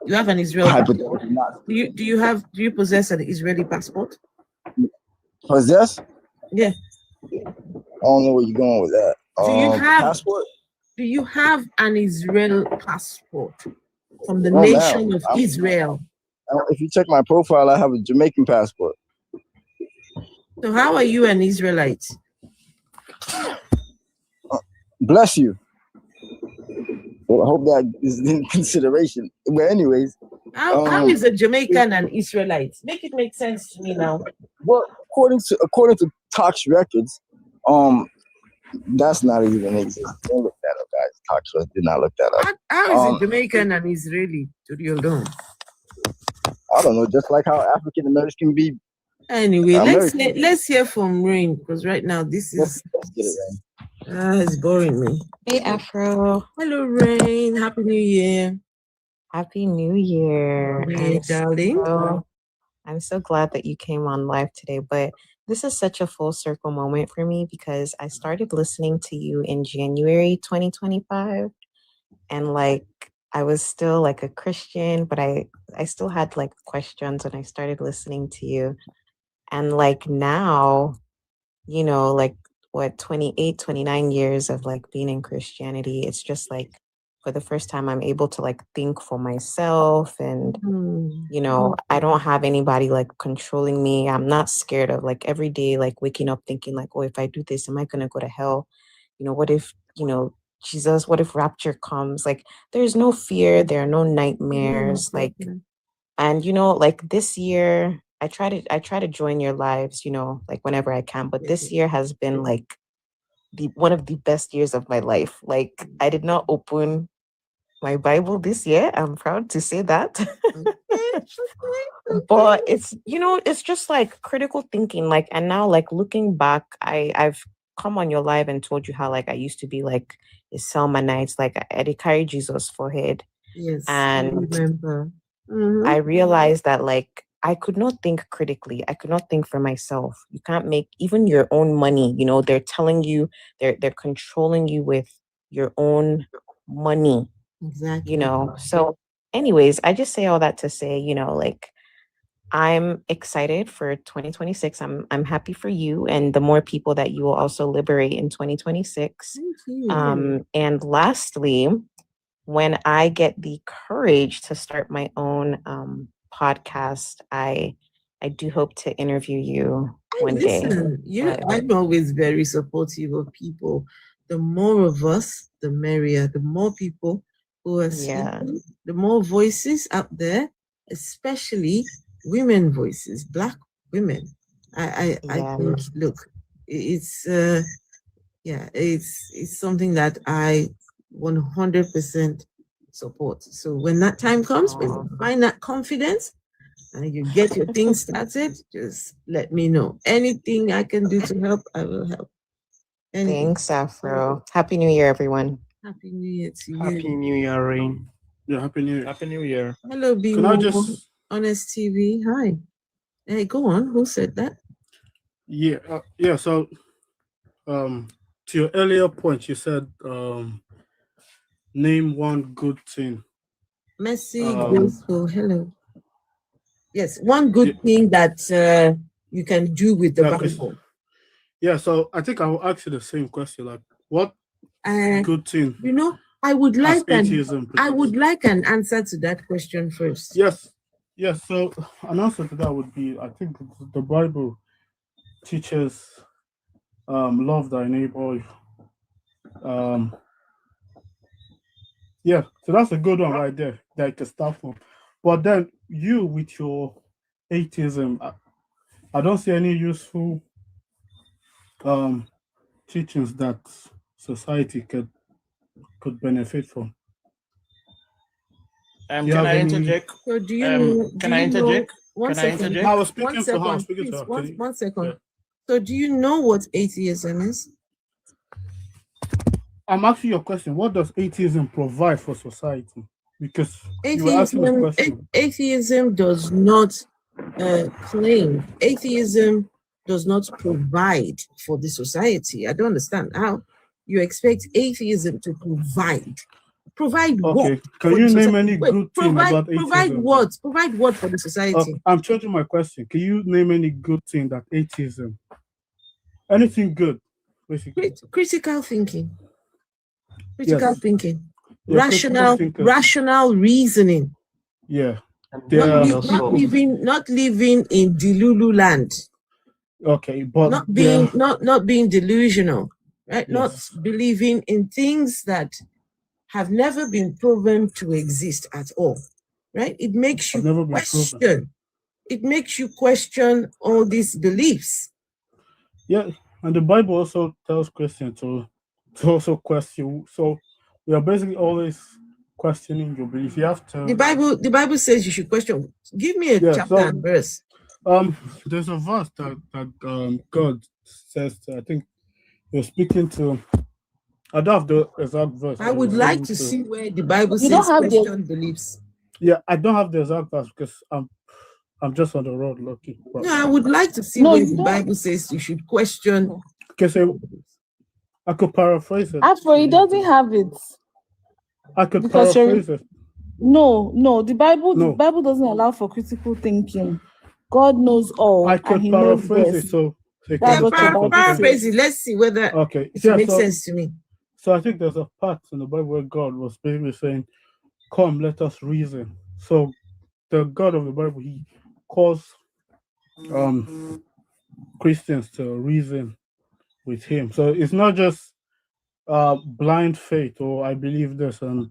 You have an Israeli Hypothetically, passport. Do you possess an Israeli passport? Possess? Yeah. I don't know where you're going with that. Do you have passport? Do you have an Israel passport from the nation of Israel? If you check my profile, I have a Jamaican passport. So how are you an Israelite? Bless you. Well, I hope that is in consideration. But anyways, how is a Jamaican an Israelite? Make it make sense to me now. Well, according to Tox Records, that's not even exist. Don't look that up, guys. Tox Records did not look that up. How is a Jamaican and Israeli to the alone? I don't know. Just like how African Americans can be. Anyway, let's hear from Rain, because right now this is. Let's get it, Rain. It's boring me. Hey, Afro. Hello, Rain. Happy New Year. Happy New Year. Hey, darling. I'm so glad that you came on live today, but this is such a full circle moment for me because I started listening to you in January 2025, and like I was still like a Christian, but I still had like questions when I started listening to you. And like now, like what, 28, 29 years of like being in Christianity, it's just like for the first time I'm able to like think for myself, and I don't have anybody like controlling me. I'm not scared of like every day like waking up thinking like, oh, if I do this, am I gonna go to hell? What if Jesus, what if rapture comes? Like there's no fear, there are no nightmares. Like, and like this year I try to join your lives, like whenever I can, but this year has been like one of the best years of my life. Like I did not open my Bible this year. I'm proud to say that. But it's it's just like critical thinking, like, and now like looking back, I've come on your live and told you how like I used to be like a Selmanite, like I did carry Jesus' forehead. Yes, and I remember. I realized that like I could not think critically. I could not think for myself. You can't make even your own money. They're telling you, they're controlling you with your own money. Exactly. So anyways, I just say all that to say, like I'm excited for 2026. I'm happy for you and the more people that you will also liberate in 2026. Thank you. And lastly, when I get the courage to start my own podcast, I do hope to interview you one day. I'm always very supportive of people. The more of us, the merrier. The more people who are speaking, the more voices out there, especially women voices, Black women. I think, look, it's it's something that I 100% support. So when that time comes, when you find that confidence and you get your thing started, just let me know. Anything I can do to help, I will help. Thanks, Afro. Happy New Year, everyone. Happy New Year to you. Happy New Year, Rain. Yeah, Happy New Year. Happy New Year. Hello, Can I just Honest TV. Hi. Hey, go on. Who said that? Yeah. So, to your earlier point, you said, name one good thing. Messi, graceful. Hello. Yes, one good thing that you can do with the Bible. Yeah, so I think I will ask you the same question. Like, what good thing? I would like an answer to that question first. Yes. So an answer to that would be, I think the Bible teaches love thy neighbor. Yeah, so that's a good one right there that you can start from. But then you with your atheism, I don't see any useful teachings that society could benefit from. You Can have I any? interject? So do you know? Do Can I you know? interject? One Can I second. interject? I was One speaking to her. I was second, speaking to please. her. Can you- One second. Yeah. So do you know what atheism is? I'm asking you a question. What does atheism provide for society? Because you were asking this question. Atheism does not claim. Atheism does not provide for the society. I don't understand how you expect atheism to provide. Provide what? Okay. Can for you the name society? any Wait, good thing about atheism? provide what? Provide what for the society? I'm changing my question. Can you name any good thing that atheism? Anything good, basically. Critical thinking. Critical Yes. thinking. Yeah, critical thinkers. Rational reasoning. Yeah. Not living in Delulu land. Okay, but not being delusional, right? Yes. Not believing in things that have never been proven to exist at all, right? It makes you question. It makes you question all these beliefs. Yeah, and the Bible also tells Christians to also question. So we are basically always questioning your belief. You have to. The Bible says you should question. Give me a chapter and verse. There's a verse that God says. I think you're speaking to. I don't have the exact verse. I would like to see where the Bible says question beliefs. Yeah, I don't have the exact verse because I'm just on the road looking. No, I would like to see where the Bible says you should question. Okay, so I could paraphrase it. Afro, he doesn't have it. I could paraphrase it. No, the Bible doesn't allow for critical thinking. God knows all. I could paraphrase it, so paraphrase it. Let's see whether it makes sense to me. So I think there's a part in the Bible where God was basically saying, "Come, let us reason." So the God of the Bible, he calls Christians to reason with him. So it's not just blind faith or I believe this and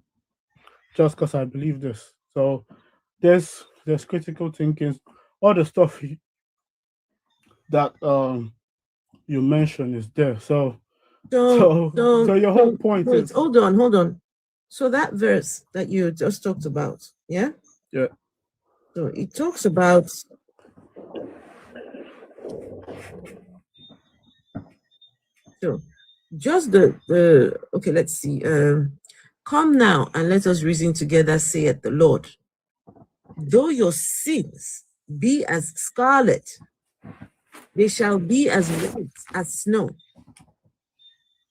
just because I believe this. So there's critical thinking, all the stuff that you mentioned is there. So your whole point is hold on. So that verse that you just talked about, yeah? Yeah. So it talks about just the okay, let's see. Come now and let us reason together, saith the Lord. Though your sins be as scarlet, they shall be as white as snow.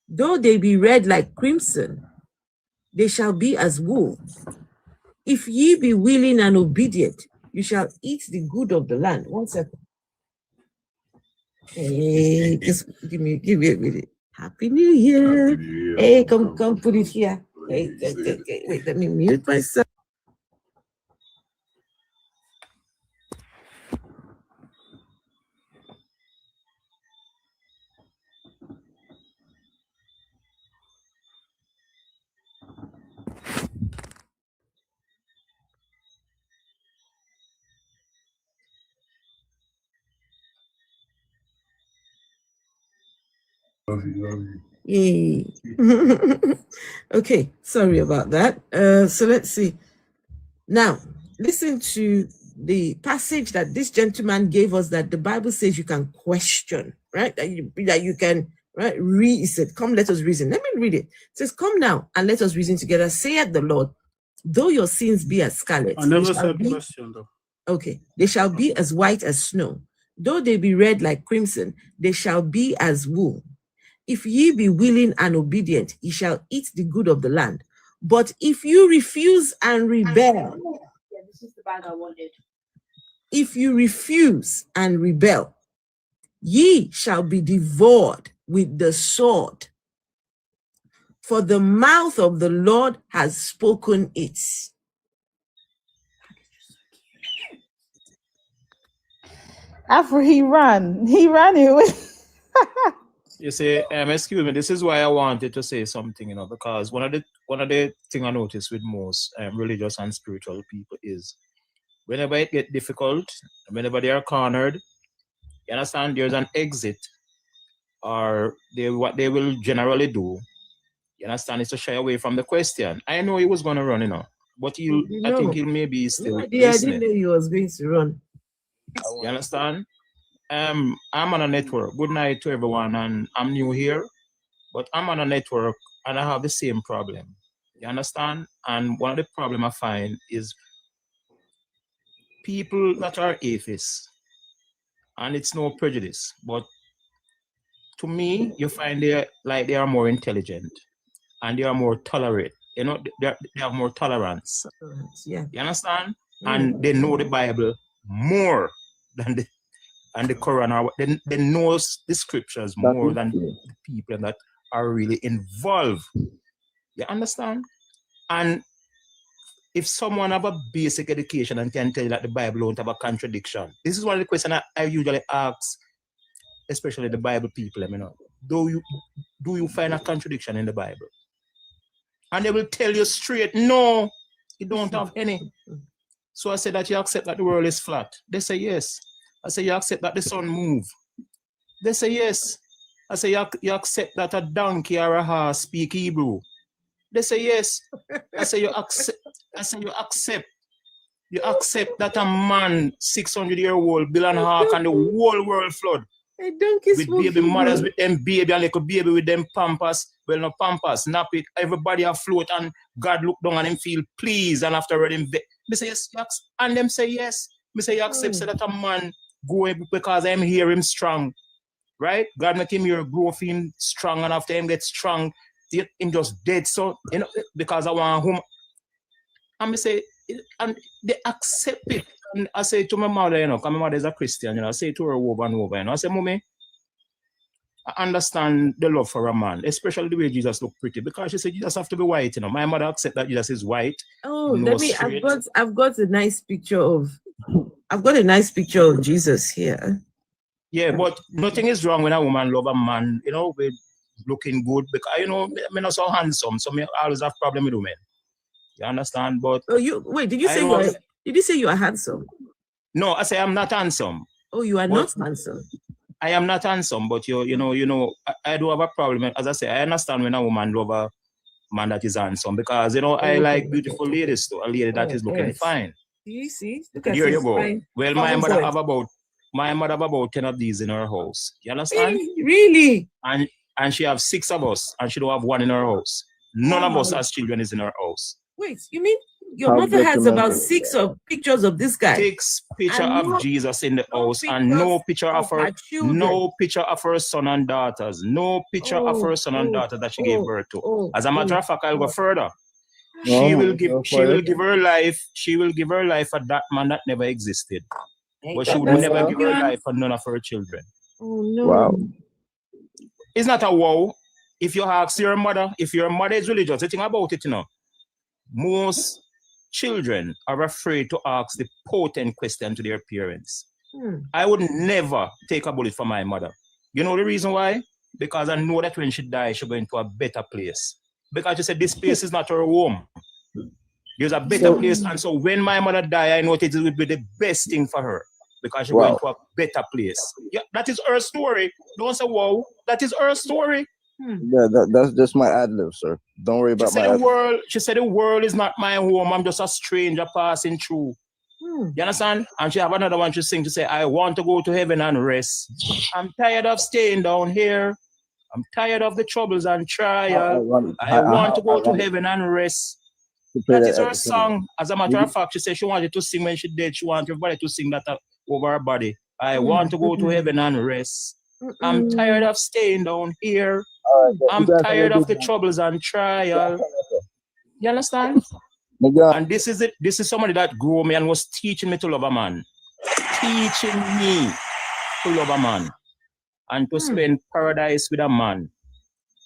Though they be red like crimson, they shall be as wool. If ye be willing and obedient, you shall eat the good of the land. 1 second. Hey, just give me a minute. Happy New Year. Hey, come put it here. Hey, wait, let me mute myself. Yay. Okay, sorry about that. So let's see. Now, listen to the passage that this gentleman gave us that the Bible says you can question, right? That you can, right? He said, come, let us reason. Let me read it. It says, come now and let us reason together, saith the Lord, though your sins be as scarlet. I never said question though. Okay, they shall be as white as snow. Though they be red like crimson, they shall be as wool. If ye be willing and obedient, ye shall eat the good of the land. But if you refuse and rebel, this is the bag I wanted. If you refuse and rebel, ye shall be devoured with the sword. For the mouth of the Lord has spoken it. After he ran away. You see, excuse me, this is why I wanted to say something, because one of the things I notice with most religious and spiritual people is whenever it gets difficult, whenever they are cornered, you understand, there's an exit, or what they will generally do, you understand, is to shy away from the question. I know he was going to run, but You I think know, he'll maybe still I didn't listening. know he was going to run. You understand? I'm on a network. Good night to everyone, and I'm new here, but I'm on a network and I have the same problem. You understand? And one of the problem I find is people that are atheists, and it's no prejudice, but to me, you find they are more intelligent and they are more tolerant. You know, they have more tolerance. Yeah. You understand? And they know the Bible more than the Quran. Or they know the scriptures more than the people that are really involved. You understand? And if someone have a basic education and can tell you that the Bible don't have a contradiction, this is one of the questions I usually ask, especially the Bible people. You know, do you find a contradiction in the Bible? And they will tell you straight, no, you don't have any. So I said that you accept that the world is flat. They say yes. I say you accept that the sun move. They say yes. I say you accept that a donkey or a horse speak Hebrew. They say yes. I say you accept. I say you accept. You accept that a man 600-year-old build an ark and the whole world flood. With baby mothers, with them baby and little baby with them pampers. Well, no pampers, nap it. Everybody afloat and God look down and him feel pleased and after him. Me say yes, and them say yes. Me say you accept say that a man go because I'm here him strong, right? God make him here grow him strong and after him get strong, him just dead. So you know because I want home. And me say and they accept it. And I say to my mother, you know, because my mother is a Christian, you know, I say to her over and over, you know, I say, Mommy, I understand the love for a man, especially the way Jesus look pretty, because she said Jesus have to be white, you know. My mother accept that Jesus is white. Oh, I've got a nice picture of Jesus here. Yeah, but nothing is wrong when a woman love a man, you know, with looking good, because you know, I'm not so handsome, so I always have problem with women. You understand? But did you say you are handsome? No, I say I'm not handsome. Oh, you are not handsome. I am not handsome, but you know, I do have a problem. As I say, I understand when a woman love a man that is handsome, because you know I like beautiful ladies too. A lady that is looking fine. Do you see? Look at Here you his go. fine. Well, my mother have about 10 of these in her house. You understand? Really? And she have 6 of us, and she don't have 1 in her house. None of us as children is in her house. Wait, you mean your mother has about 6 pictures of this guy? 6 picture of Jesus in the house, and no picture of her son and daughters. No picture of her son and daughter that she gave birth to. As a matter of fact, I'll go further. She will give her life. She will give her life for that man that never existed. But she would never give her life for none of her children. Oh no. Wow. It's not a wow. If you ask your mother, if your mother is religious, the thing about it, you know, most children are afraid to ask the potent question to their parents. I would never take a bullet for my mother. You know the reason why? Because I know that when she dies, she'll go into a better place. Because she said this place is not her home. There's a better place. And so when my mother died, I know it would be the best thing for her. Because she went to a better place. Yeah, that is her story. Don't say, wow, that is her story. Yeah, that's just my ad-lib, sir. Don't worry about my ad-lib. She said the world is not my home. I'm just a stranger passing through. You understand? And she have another one to sing to say, I want to go to heaven and rest. I'm tired of staying down here. I'm tired of the troubles and trial. I want to go to heaven and rest. That is her song. As a matter of fact, she said she wanted to sing when she did. She wanted everybody to sing that over her body. I want to go to heaven and rest. I'm tired of staying down here. I'm tired of the troubles and trial. You understand? And this is it. This is somebody that grew me and was teaching me to love a man. Teaching me to love a man. And to spend paradise with a man.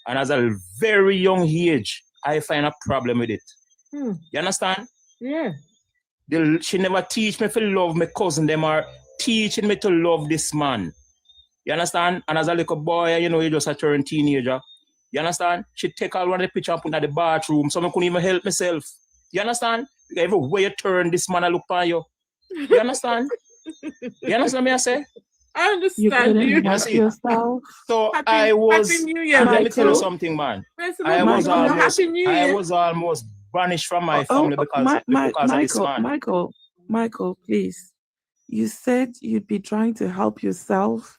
And as a very young age, I find a problem with it. You understand? Yeah. She never teach me to love my cousin. Them are teaching me to love this man. You understand? And as a little boy, you know, you just a turn teenager. You understand? She take all one of the picture and put in the bathroom, so I couldn't even help myself. You understand? Everywhere you turn, this man I look at you. You understand? You understand me I say? I understand you. Yourself. So Happy New Year, let me tell you something, man. I was almost banished from my family because of this man. Michael, please. You said you'd be trying to help yourself,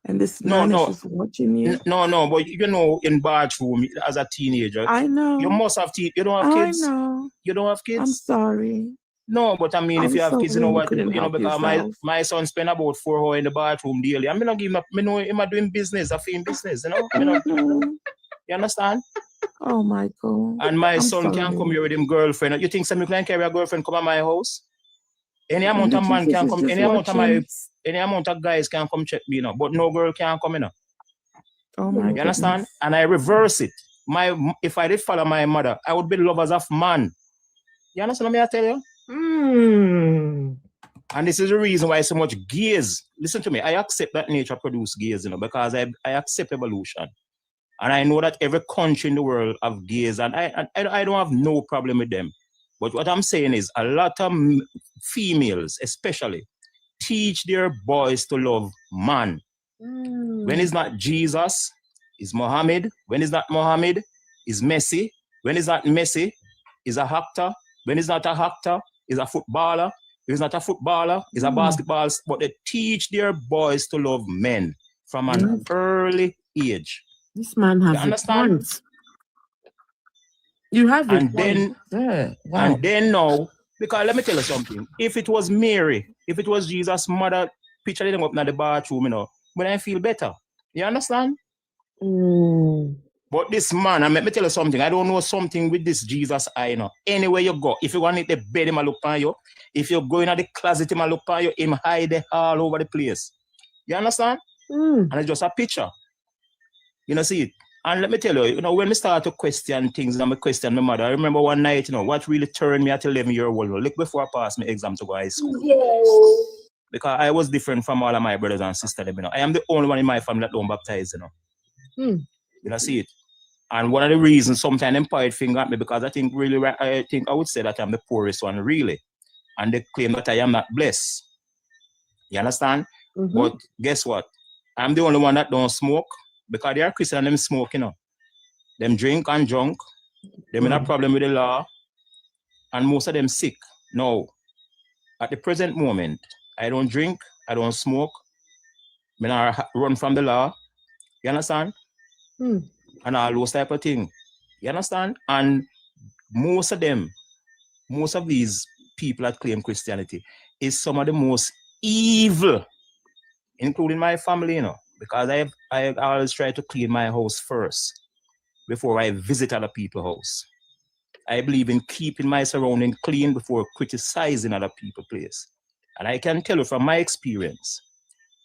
and this man is just watching you. No, but you know, in bathroom as a teenager, I know. you must have you don't have kids. I know. You don't have kids. I'm sorry. No, but I mean, if you have kids, you know what? You because my son spend about 4 hours in the bathroom daily. I'm not giving up. Me know him doing business, a film business. You know. You understand? Oh, Michael. And my son can't come here with him girlfriend. You think somebody can carry a girlfriend come at my house? Any amount of man can come. Any amount of guys can come check me, but no girl can come in. Oh my! You understand? And I reverse it. If I did follow my mother, I would be lovers of man. You understand what I tell you? And this is the reason why so much gays. Listen to me. I accept that nature produce gays, because I accept evolution. And I know that every country in the world have gays, and I don't have no problem with them. But what I'm saying is a lot of females, especially, teach their boys to love man. When it's not Jesus, it's Muhammad. When it's not Muhammad, it's Messi. When it's not Messi, it's a actor. When it's not a actor, it's a footballer. If it's not a footballer, it's a basketball. But they teach their boys to love men from an early age. This man has understand? You have it. And then now, because let me tell you something. If it was Mary, if it was Jesus' mother, picture them up in the bathroom, when I feel better. You understand? But this man, and let me tell you something. I don't know something with this Jesus I. Anywhere you go, if you want to hit the bed, him look on you. If you're going at the closet, him look on you. Him hide all over the place. You understand? And it's just a picture. See it. And let me tell you, when we start to question things, and I question my mother, I remember one night, what really turned me at 11-year-old, look before I passed my exam to go to high school. Because I was different from all of my brothers and sisters. I am the only one in my family that don't baptize, You see it. And one of the reasons sometimes them point finger at me, because I think I would say that I'm the poorest one, really. And they claim that I am not blessed. You understand? But guess what? I'm the only one that don't smoke. Because they are Christian and them smoke, Them drink and drunk. They have a problem with the law. And most of them sick. Now, at the present moment, I don't drink, I don't smoke. I run from the law. You understand? And all those type of things. You understand? And most of these people that claim Christianity is some of the most evil, including my family, because I always try to clean my house first before I visit other people's house. I believe in keeping my surroundings clean before criticizing other people's place. And I can tell you from my experience,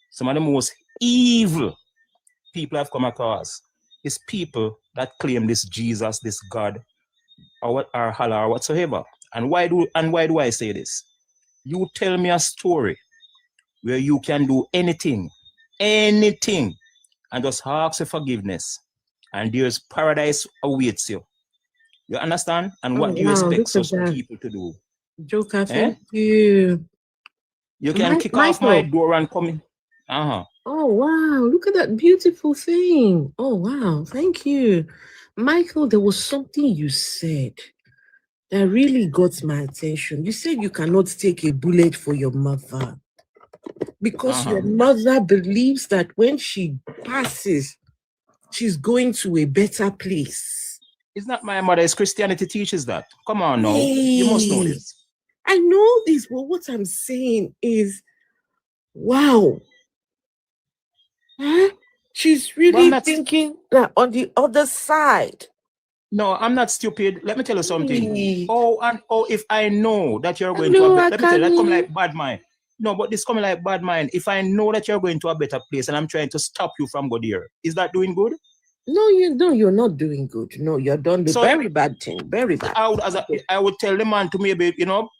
some of the most evil people I've come across is people that claim this Jesus, this God, or Allah, or whatsoever. And why do I say this? You tell me a story where you can do anything, and just ask for forgiveness, and there's paradise awaits you. You understand? And what do you expect such people to do? Joker, thank you. You can kick off my door and come in. Oh wow, look at that beautiful thing. Oh wow, thank you. Michael, there was something you said that really got my attention. You said you cannot take a bullet for your mother. Because your mother believes that when she passes, she's going to a better place. It's not my mother, it's Christianity teaches that. Come on now, you must know this. I know this, but what I'm saying is, wow. She's really thinking that on the other side. No, I'm not stupid. Let me tell you something. If I know that you're going to let me tell you, that come like bad mind. No, but this coming like bad mind. If I know that you're going to a better place and I'm trying to stop you from going there, is that doing good? No, you're not doing good. No, you're done the very bad thing. Very bad. I would tell the man to maybe,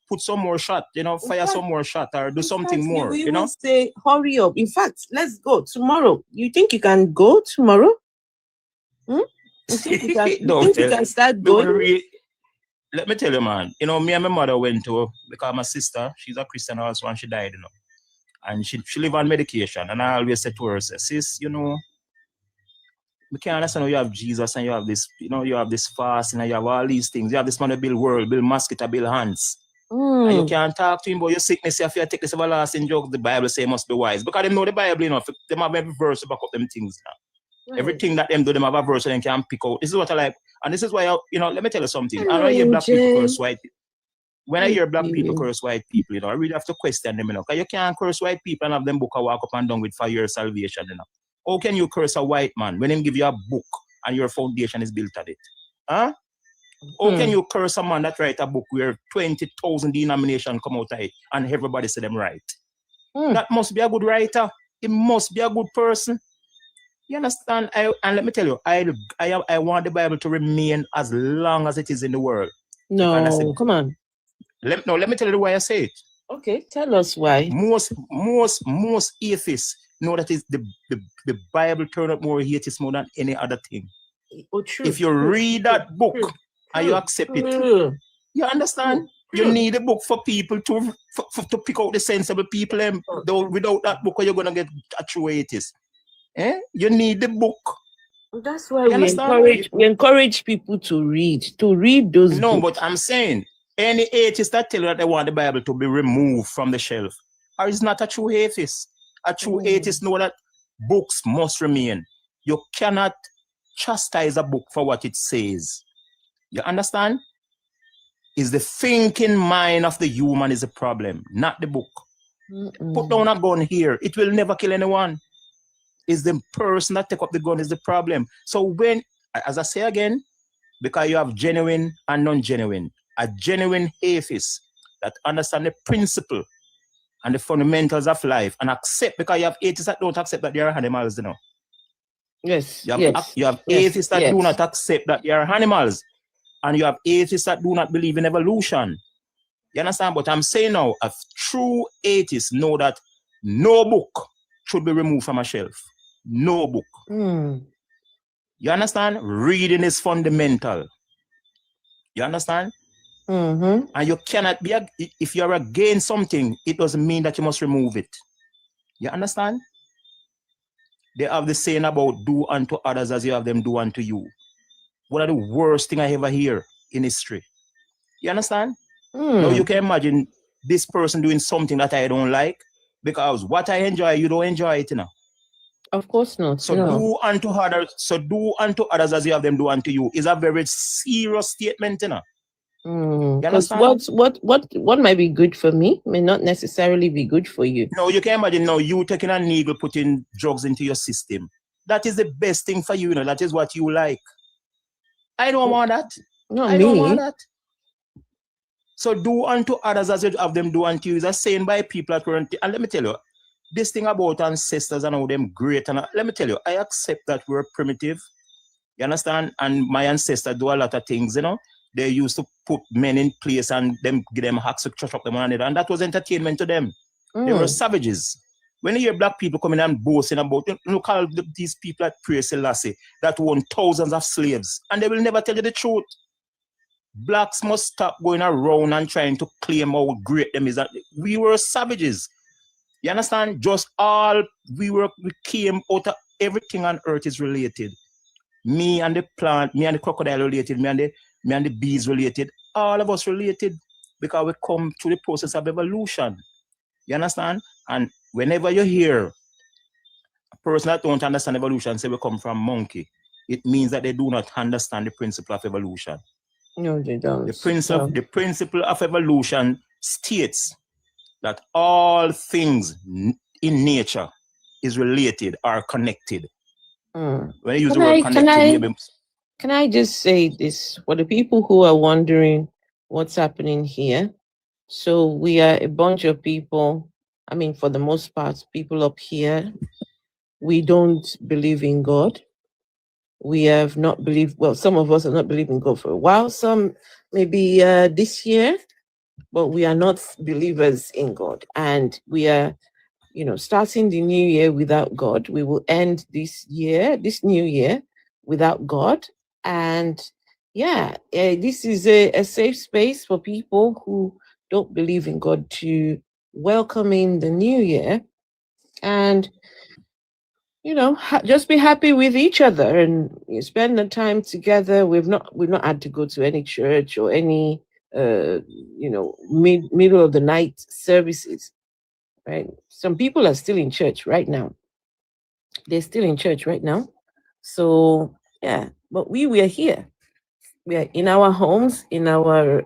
put some more shot, fire some more shot or do something more, say, hurry up. In fact, let's go tomorrow. You think you can go tomorrow? You think you can start going? Let me tell you, man, me and my mother went to, because my sister, she's a Christian also, and she died, and she live on medication. And I always said to her, sis, We can't understand how you have Jesus and you have this, you have this fast and you have all these things. You have this man to build world, build mosquito, build hands. And you can't talk to him about your sickness. If you take this everlasting joke, the Bible say must be wise. Because they know the Bible, they have every verse to back up them things now. Right. Everything that them do, them have a verse and they can pick out. This is what I like. And this is why, let me tell you something. I don't hear black people curse white people. When I hear black people curse white people, I really have to question them, because you can't curse white people and have them book a walk up and down with for your salvation, How can you curse a white man when him give you a book and your foundation is built on it? Huh? How can you curse a man that write a book where 20,000 denominations come out of it and everybody say them right? That must be a good writer. It must be a good person. You understand? And let me tell you, I want the Bible to remain as long as it is in the world. No, come on. Let me tell you why I say it. Okay, tell us why. Most atheists know that is the Bible turn up more atheists more than any other thing. Oh, true. If you read that book and you accept it, you understand? You need a book for people to pick out the sensible people. Without that book, you're gonna get a true atheist. You need the book. That's why we encourage people to read those books. But I'm saying any atheist that tell you that they want the Bible to be removed from the shelf, or is not a true atheist. A true atheist know that books must remain. You cannot chastise a book for what it says. You understand? Is the thinking mind of the human is a problem, not the book. Put down a gun here. It will never kill anyone. Is the person that take up the gun is the problem. So when, as I say again, because you have genuine and non-genuine, a genuine atheist that understand the principle and the fundamentals of life and accept, because you have atheists that don't accept that they are animals, Yes. You have atheists that do not accept that they are animals. And you have atheists that do not believe in evolution. You understand? But I'm saying now, a true atheist know that no book should be removed from a shelf. No book. You understand? Reading is fundamental. You understand? And you cannot be, if you're against something, it doesn't mean that you must remove it. You understand? They have the saying about do unto others as you have them do unto you. One of the worst thing I ever hear in history. You understand? Now you can imagine this person doing something that I don't like, because what I enjoy, you don't enjoy it, Of course not. So do unto others as you have them do unto you is a very serious statement, Because what might be good for me may not necessarily be good for you. No, you can imagine now you taking a needle, putting drugs into your system. That is the best thing for you, that is what you like. I don't want that. I don't want that. So do unto others as you have them do unto you is a saying by people that weren't. And let me tell you, this thing about ancestors and how them great, and let me tell you, I accept that we're primitive. You understand? And my ancestors do a lot of things, They used to put men in place and them give them hacks to chop up them on it, and that was entertainment to them. They were savages. When you hear black people coming and boasting about, look how these people that praise Selassie that own thousands of slaves, and they will never tell you the truth. Blacks must stop going around and trying to claim how great them is. That we were savages. You understand? We came out of everything on earth is related. Me and the plant, me and the crocodile related, me and the bees related, all of us related, because we come through the process of evolution. You understand? And whenever you hear a person that don't understand evolution say we come from monkey, it means that they do not understand the principle of evolution. No, they don't. The principle of evolution states that all things in nature is related or connected. When you use the word connected, can I just say this for the people who are wondering what's happening here? So we are a bunch of people. I mean, for the most part, people up here, we don't believe in God. We have not believed, well, some of us have not believed in God for a while, some maybe this year, but we are not believers in God. And we are, starting the new year without God. We will end this new year without God. And this is a safe space for people who don't believe in God to welcome in the new year. And just be happy with each other and you spend the time together. We've not had to go to any church or any middle of the night services, right? Some people are still in church right now. They're still in church right now. So yeah, but we are here. We are in our homes, in our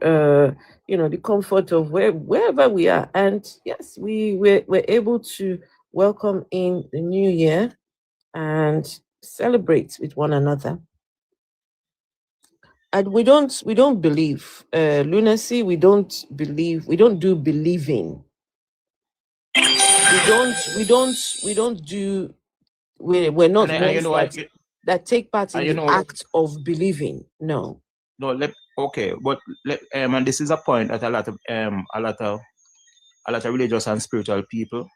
the comfort of wherever we are. And yes, we're able to welcome in the new year and celebrate with one another. And we don't believe lunacy. We don't do believing. We're not ones that take part in the act of believing. No. Okay, but and this is a point that a lot of religious and spiritual people,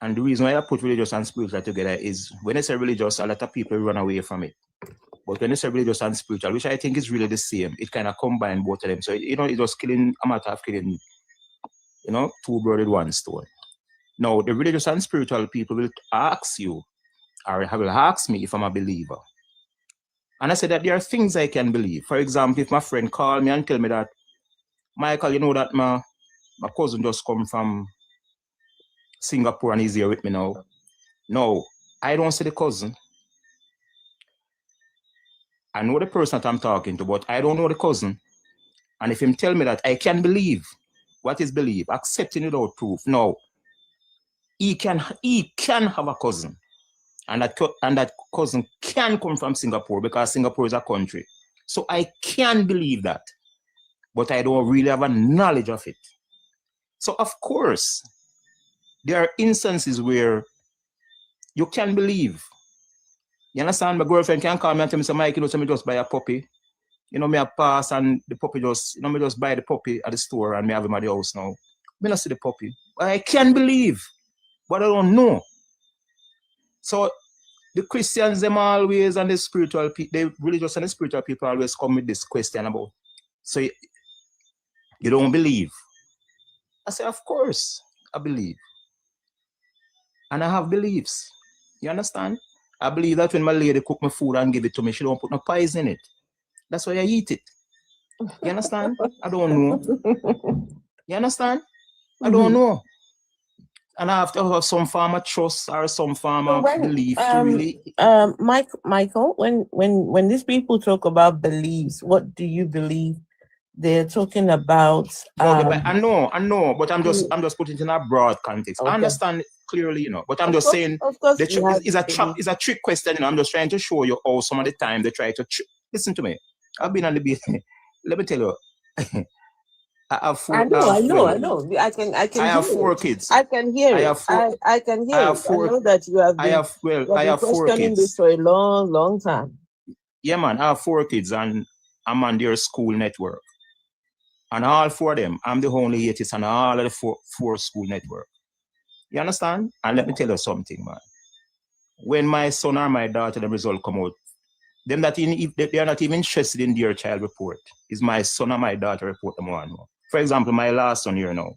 and the reason why I put religious and spiritual together is when I say religious, a lot of people run away from it. But when I say religious and spiritual, which I think is really the same, it kind of combines both of them. So it's just killing a matter of killing, two birds with one stone. Now the religious and spiritual people will ask you, or will ask me if I'm a believer. And I said that there are things I can believe. For example, if my friend called me and tell me that, Michael, you know that my cousin just come from Singapore and he's here with me now. No, I don't see the cousin. I know the person that I'm talking to, but I don't know the cousin. And if him tell me that, I can believe. What is believe? Accepting without proof. No. He can have a cousin. And that cousin can come from Singapore because Singapore is a country. So I can believe that. But I don't really have a knowledge of it. So of course, there are instances where you can believe. You understand? My girlfriend can call me and tell me, so Mike, me just buy a puppy. Me a pass and the puppy just, me just buy the puppy at the store and me have him at the house now. Me not see the puppy. But I can believe. But I don't know. So the Christians, them always, and the spiritual people, the religious and the spiritual people always come with this question about, so you don't believe? I say, of course, I believe. And I have beliefs. You understand? I believe that when my lady cook my food and give it to me, she don't put no poison in it. That's why I eat it. You understand? I don't know. You understand? I don't know. And I have to have some form of trust or some form of belief to really. Michael, when these people talk about beliefs, what do you believe they're talking about? I know, but I'm just putting it in a broad context. Okay. I understand clearly, but I'm just saying it's a trick question. I'm just trying to show you how some of the time they try to listen to me. I've been on the beat. Let me tell you. I have four. I know. I can. I have 4 kids. I can hear it. I can hear it. I know that you have. I have 4 kids. This for a long time. Yeah, man. I have 4 kids, and I'm on their school network. And all 4 of them, I'm the only atheist on all of the four school network. You understand? And let me tell you something, man. When my son or my daughter, the result come out, they are not even interested in their child report. It's my son or my daughter report them on. For example, my last son here now,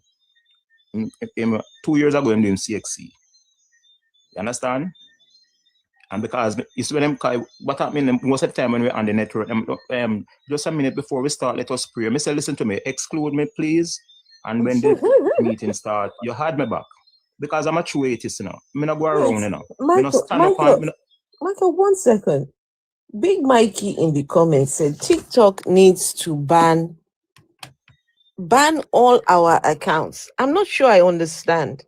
2 years ago, I'm doing CXC. You understand? And because it's when them, what happened most of the time when we're on the network, just a minute before we start, let us pray. I say, listen to me, exclude me, please. And when the meeting start, you had me back. Because I'm a true atheist, I'm not go around, Michael, 1 second. Big Mikey in the comments said TikTok needs to ban all our accounts. I'm not sure I understand.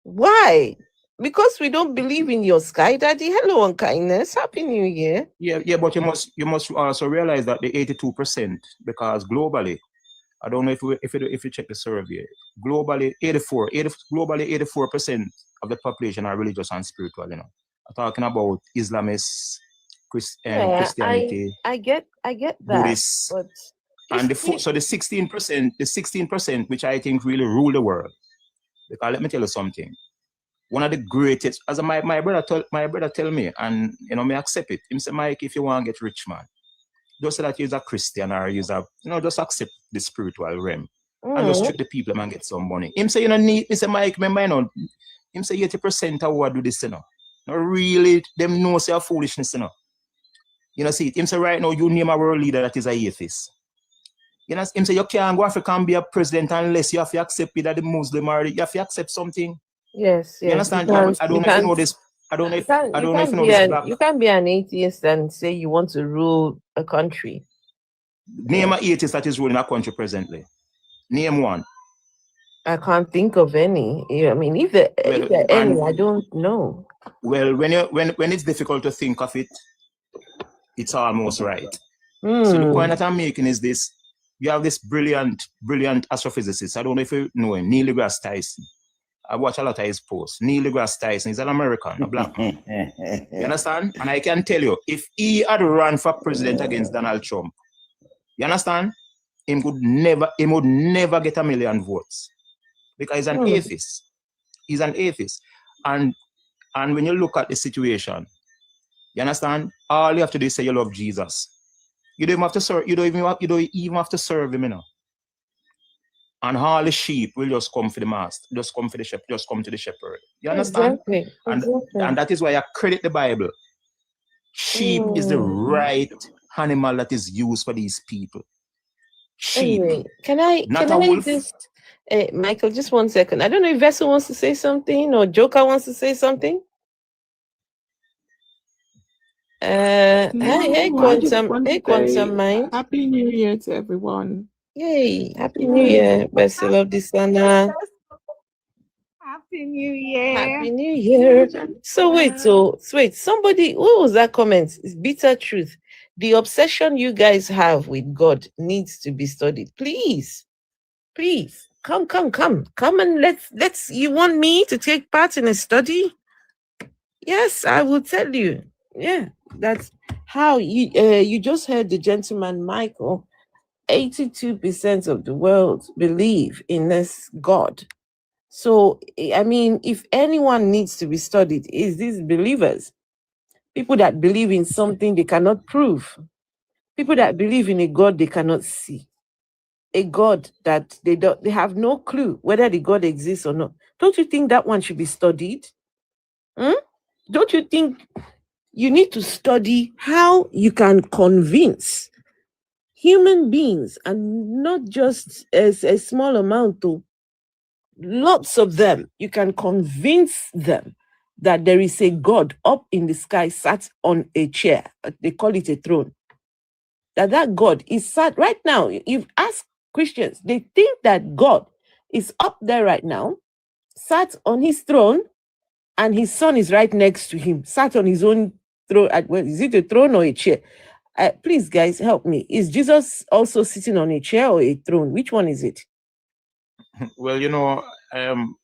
Why? Because we don't believe in your Sky Daddy. Hello and kindness. Happy New Year. Yeah, but you must also realize that the 82%, because globally, I don't know if you check the survey, globally 84% of the population are religious and spiritual. I'm talking about Islamists, Christianity. I get that. Buddhists, but and the 16%, which I think really rule the world. Because let me tell you something. One of the greatest, as my brother tell me, and me accept it. He said, Mike, if you want to get rich, man, just say that you're a Christian or just accept the spiritual realm and just trick the people and get some money. Him say you don't need. He say, Mike, remember, him say 80% of what do this, No, really, them know say foolishness, you know. You know, see, him say right now, you name a world leader that is a atheist. You know, him say you can't go Africa and be a president unless you have to accept it that the Muslim or you have to accept something. Yes, You yes. understand? You can't, I don't you know if you know can't, this. I don't know if you I can't, you don't know if can't you know be this an, black. you can't be an atheist and say you want to rule a country. Name an atheist that is ruling a country presently. Name one. I can't think of any. Yeah, I mean, if there Well, any, I and don't know. well, when it's difficult to think of it, it's almost right. So the point that I'm making is this: you have this brilliant astrophysicist. I don't know if you know him, Neil deGrasse Tyson. I watch a lot of his posts. Neil deGrasse Tyson is an American, a black man. You understand? And I can tell you, if he had run for president against Donald Trump, you understand? He would never get 1 million votes because he's an atheist. He's an atheist. And when you look at the situation, you understand? All you have to do is say you love Jesus. You don't even have to serve. You don't even have to serve him, you know. And all the sheep will just come for the master, just come for the shepherd, just come to the shepherd. You understand? Exactly. And that is why I credit the Bible. Sheep is the right animal that is used for these people. Sheep. Anyway, can I wolf. just Michael, just 1 second. I don't know if Vessel wants to say something or Joker wants to say something. Hey, Quantum Mind. Happy New Year to everyone. Yay, Happy New Year, Vessel of Disana. Happy New Year. Happy New Year. So wait, somebody, what was that comment? It's bitter truth. The obsession you guys have with God needs to be studied. Please, come and let's, you want me to take part in a study? Yes, I will tell you. Yeah, that's how you just heard the gentleman, Michael. 82% of the world believe in this God. So, I mean, if anyone needs to be studied, is these believers. People that believe in something they cannot prove. People that believe in a God they cannot see. A God that they have no clue whether the God exists or not. Don't you think that one should be studied? Don't you think you need to study how you can convince human beings, and not just as a small amount, to lots of them, you can convince them that there is a God up in the sky sat on a chair. They call it a throne. That God is sat right now. You've asked Christians, they think that God is up there right now, sat on his throne, and his son is right next to him, sat on his own throne. Well, is it a throne or a chair? Please, guys, help me. Is Jesus also sitting on a chair or a throne? Which one is it? Well, you know,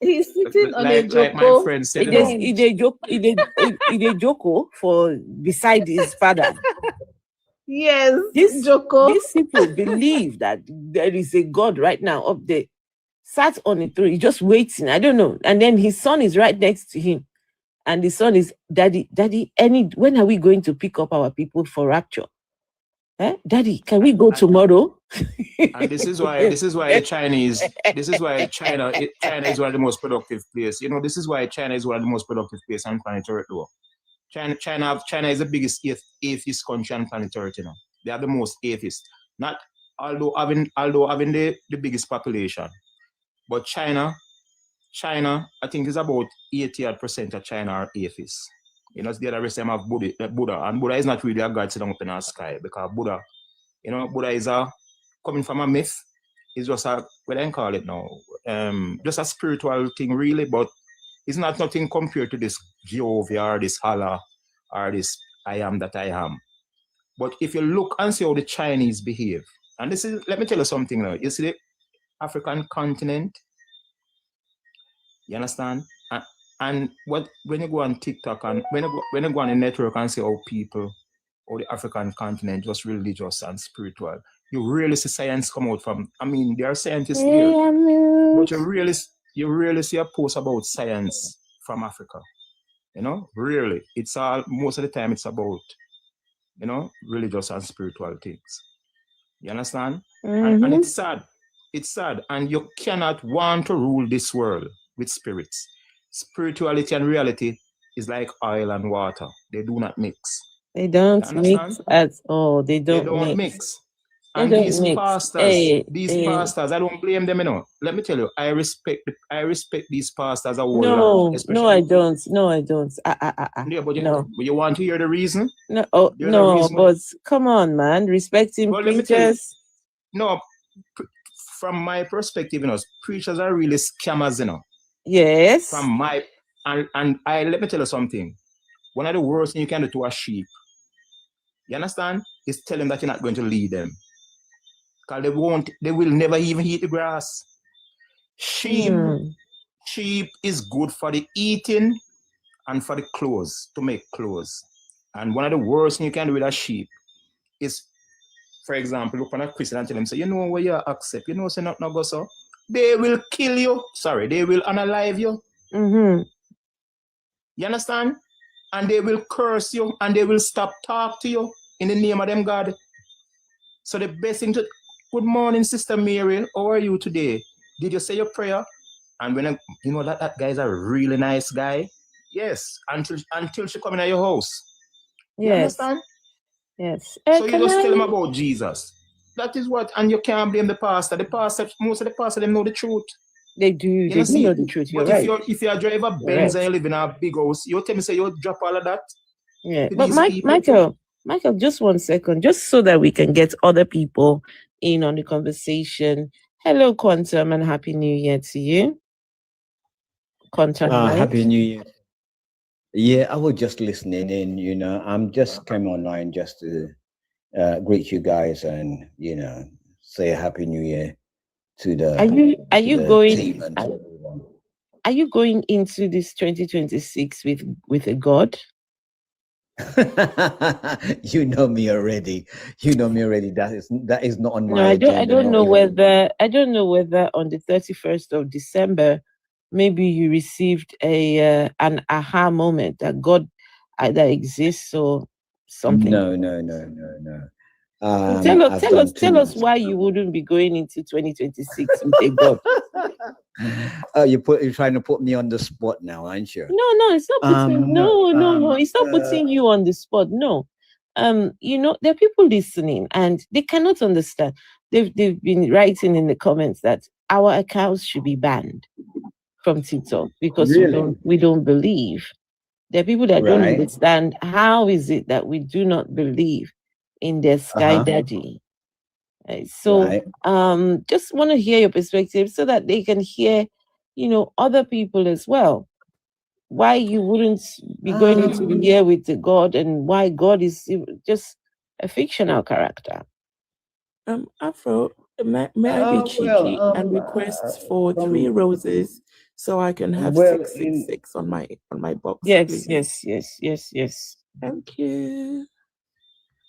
he's sitting on a like my friend said, a joko for beside his father. Yes, these people believe that there is a God right now up there, sat on a throne, just waiting. I don't know. And then his son is right next to him. And the son is, Daddy, when are we going to pick up our people for rapture? Daddy, can we go tomorrow? And this is why China is one of the most productive places. You know, this is why China is one of the most productive places on planet Earth, though. China is the biggest atheist country on planet Earth, you know. They are the most atheist. Not although having the biggest population. But China, I think is about 80% of China are atheists. You know, the other rest of them have Buddha. And Buddha is not really a God sitting up in the sky, because Buddha is coming from a myth. It's just a, what do I call it now? Just a spiritual thing, really, but it's not nothing compared to this Jehovah or this Allah or this I am that I am. But if you look and see how the Chinese behave, and this is, let me tell you something now. You see the African continent, you understand? And when you go on TikTok and when you go on the network and see how the African continent just religious and spiritual, you really see science come out from. I mean, there are scientists there, but you really see a post about science from Africa. You know, really, it's all, most of the time it's about, you know, religious and spiritual things. You understand? And it's sad. It's sad, and you cannot want to rule this world with spirits. Spirituality and reality is like oil and water. They do not mix. They You don't understand? mix at all. They They don't don't mix. mix. They And don't these mix. pastors, Hey. I don't blame them, you know. Let me tell you, I respect these pastors a whole lot. No, Especially, no, I don't. No, I don't. yeah, but No. you want to hear the reason? No, oh, There's a no, reason why- but come on, man. Respecting Well, let me tell you. preachers. No, from my perspective, you know, preachers are really scammers, you know. Yes. From my and I let me tell you something. One of the worst things you can do to a sheep, you understand, is tell them that you're not going to lead them. Because they will never even eat the grass. Sheep is good for the eating and for the clothes, to make clothes. And one of the worst things you can do with a sheep is, for example, look on a Christian and tell them, say, you know what you accept, you know, say not no go so. They will kill you. Sorry, they will unalive you. Mm-hmm. You understand? And they will curse you and they will stop talk to you in the name of them God. So the best thing to, good morning, Sister Mary. How are you today? Did you say your prayer? And when you know that guy is a really nice guy. Yes, until she come in your house. You Yes. understand? Yes. So you just tell them about Jesus. That is what, and you can't blame the pastor. Most of the pastor, them know the truth. They do. They do know the truth. You're But right. if you drive a You're Benz right. and you live in a big house, you tell me say you drop all of that. Yeah, to but these people. Michael, just 1 second, just so that we can get other people in on the conversation. Hello, Quantum, and Happy New Year to you. Quantum, right? Happy New Year. Yeah, I was just listening in, you know, I'm just came online just to greet you guys and, you know, say a Happy New Year to the Are you the going team and to everyone. are you going into this 2026 with a God? You know me already. You know me already. That is not on No, my agenda. I don't not know even- whether on the 31st of December maybe you received an aha moment that God either exists or something. No. Tell I've done us too much. why you wouldn't be going into 2026 with a God. Oh, you're trying to put me on the spot now, aren't you? No, it's not putting no, it's not uh, putting you on the spot. No. You know, there are people listening and they cannot understand. They've been writing in the comments that our accounts should be banned from TikTok because Really? we don't believe. There are people that don't Right. understand how is it that we do not believe in their Sky Daddy. So Right. just want to hear your perspective so that they can hear, you know, other people as well. Why you wouldn't be going into the year with the God and why God is just a fictional character. Afro, may I be cheeky and request for 3 roses so I can have 666 on my box, Yes, please? yes. Thank you.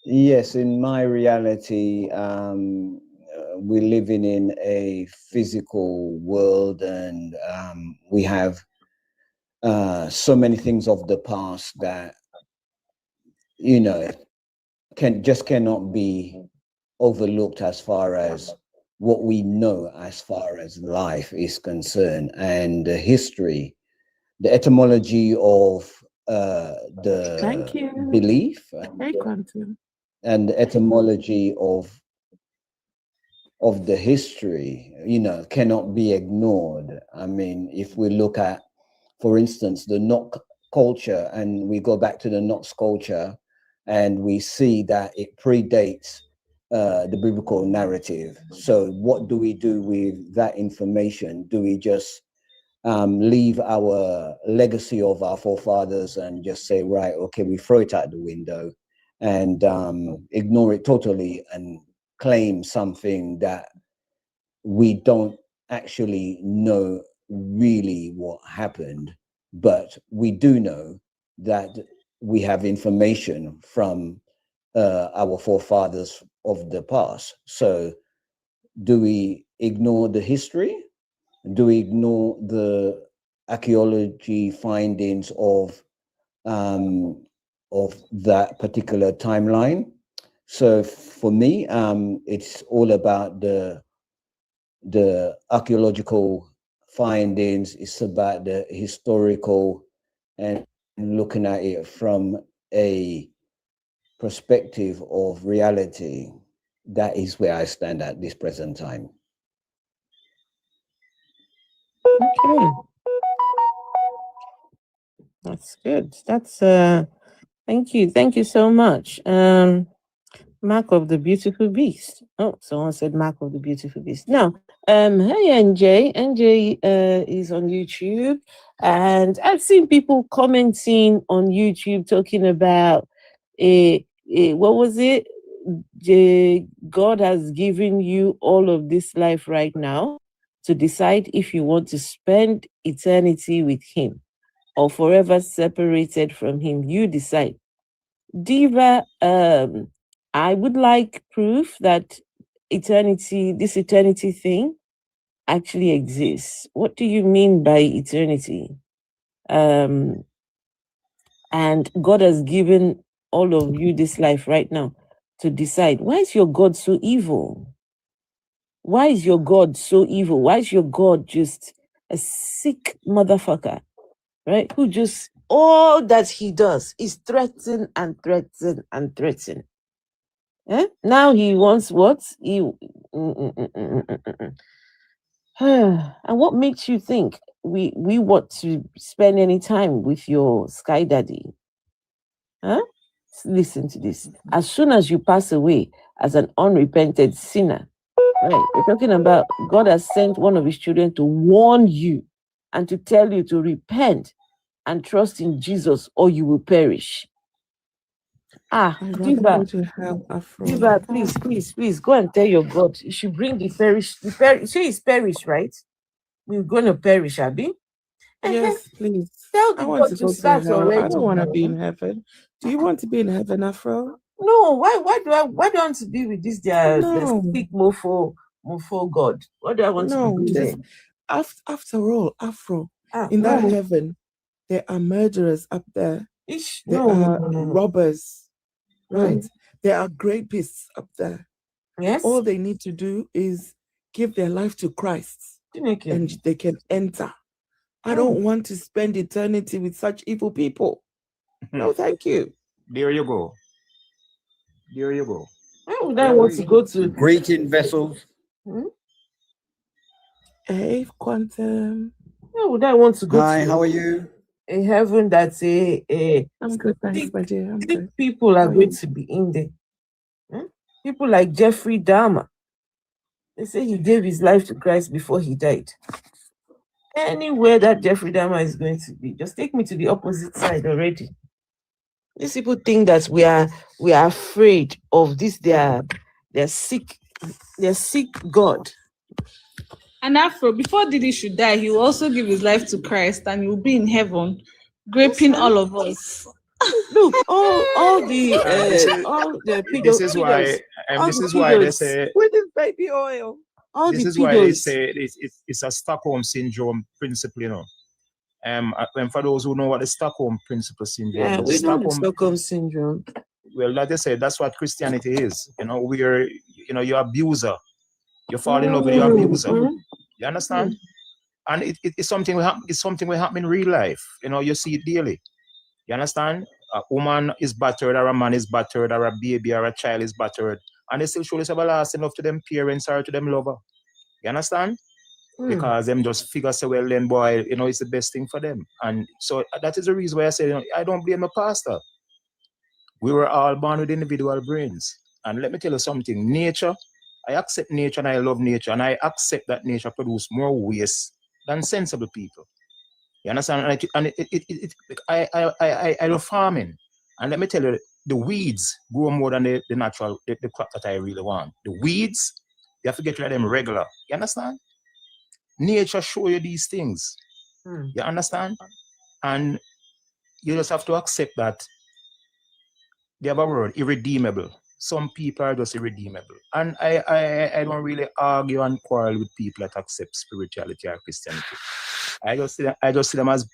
Yes, in my reality, we're living in a physical world, and we have so many things of the past that, you know, cannot be overlooked as far as what we know as far as life is concerned, and the history, the etymology of Thank the you. belief Hey, Quantum. and the etymology of the history, you know, cannot be ignored. I mean, if we look at, for instance, the Nok culture, and we go back to the Noks culture, and we see that it predates the biblical narrative. So what do we do with that information? Do we just leave our legacy of our forefathers and just say, right, okay, we throw it out the window and ignore it totally and claim something that we don't actually know really what happened, but we do know that we have information from our forefathers of the past. So do we ignore the history? Do we ignore the archaeology findings of that particular timeline? So for me, it's all about the archaeological findings. It's about the historical and looking at it from a perspective of reality, that is where I stand at this present time. Okay. That's good. That's thank you so much. Mark of the Beautiful Beast. Oh, someone said Mark of the Beautiful Beast. Now, hey NJ. NJ is on YouTube, and I've seen people commenting on YouTube talking about what was it? God has given you all of this life right now to decide if you want to spend eternity with him or forever separated from him. You decide. Diva, I would like proof that this eternity thing actually exists. What do you mean by eternity? And God has given all of you this life right now to decide. Why is your God so evil? Why is your God so evil? Why is your God just a sick motherfucker, right? Who just, all that he does is threaten and threaten and threaten. Eh? Now he wants what? And what makes you think we want to spend any time with your sky daddy? Huh? Listen to this. As soon as you pass away as an unrepented sinner, right? We're talking about God has sent one of his children to warn you and to tell you to repent and trust in Jesus or you will perish. Diva, please go and tell your God you should bring the perish. She is perish, right? We're going to perish, Abby. Yes, please. Tell I the want God to to go to start hell. I already. don't want to be in heaven. Do you want to be in heaven, Afro? No, why do I want to be with this their sick mofo God? What do I want to be just doing? after all, Afro, in that heaven, there are murderers up there. There are robbers, right? There are rapists up there. Yes. All they need to do is give their life to Christ, and they can enter. I don't want to spend eternity with such evil people. No, thank you. There you go. There you go. Why would I want to go to greeting vessels? Hey, Quantum. Why would I want to go Hi, to how are you? a heaven that's I'm good, thanks, my dear. I'm good. People are going to be in there. People like Jeffrey Dahmer. They say he gave his life to Christ before he died. Anywhere that Jeffrey Dahmer is going to be, just take me to the opposite side already. These people think that we are afraid of this. They're sick God. And Afro, before Didi should die, he will also give his life to Christ and he will be in heaven, graping all of us. Look, all the This is why they say with his baby oil. This is why they say it's a Stockholm syndrome principle, you know. And for those who know what the Stockholm principle syndrome is, we know the Stockholm syndrome. Well, like I said, that's what Christianity is. You know, you're your abuser. You fall in love with your abuser. You understand? And it's something we happen in real life. You know, you see it daily. You understand? A woman is battered, or a man is battered, or a baby or a child is battered, and they still show this everlasting love to them parents or to them lover. You understand? Because them just figure say, well, then boy, you know, it's the best thing for them. And so that is the reason why I say, you know, I don't blame the pastor. We were all born with individual brains. And let me tell you something, nature, I accept nature and I love nature, and I accept that nature produces more waste than sensible people. You understand? And I love farming. And let me tell you, the weeds grow more than the natural, the crop that I really want. The weeds, you have to get rid of them regular. You understand? Nature show you these things. You understand? And you just have to accept that they have a word, irredeemable. Some people are just irredeemable. And I don't really argue and quarrel with people that accept spirituality or Christianity. I just see them as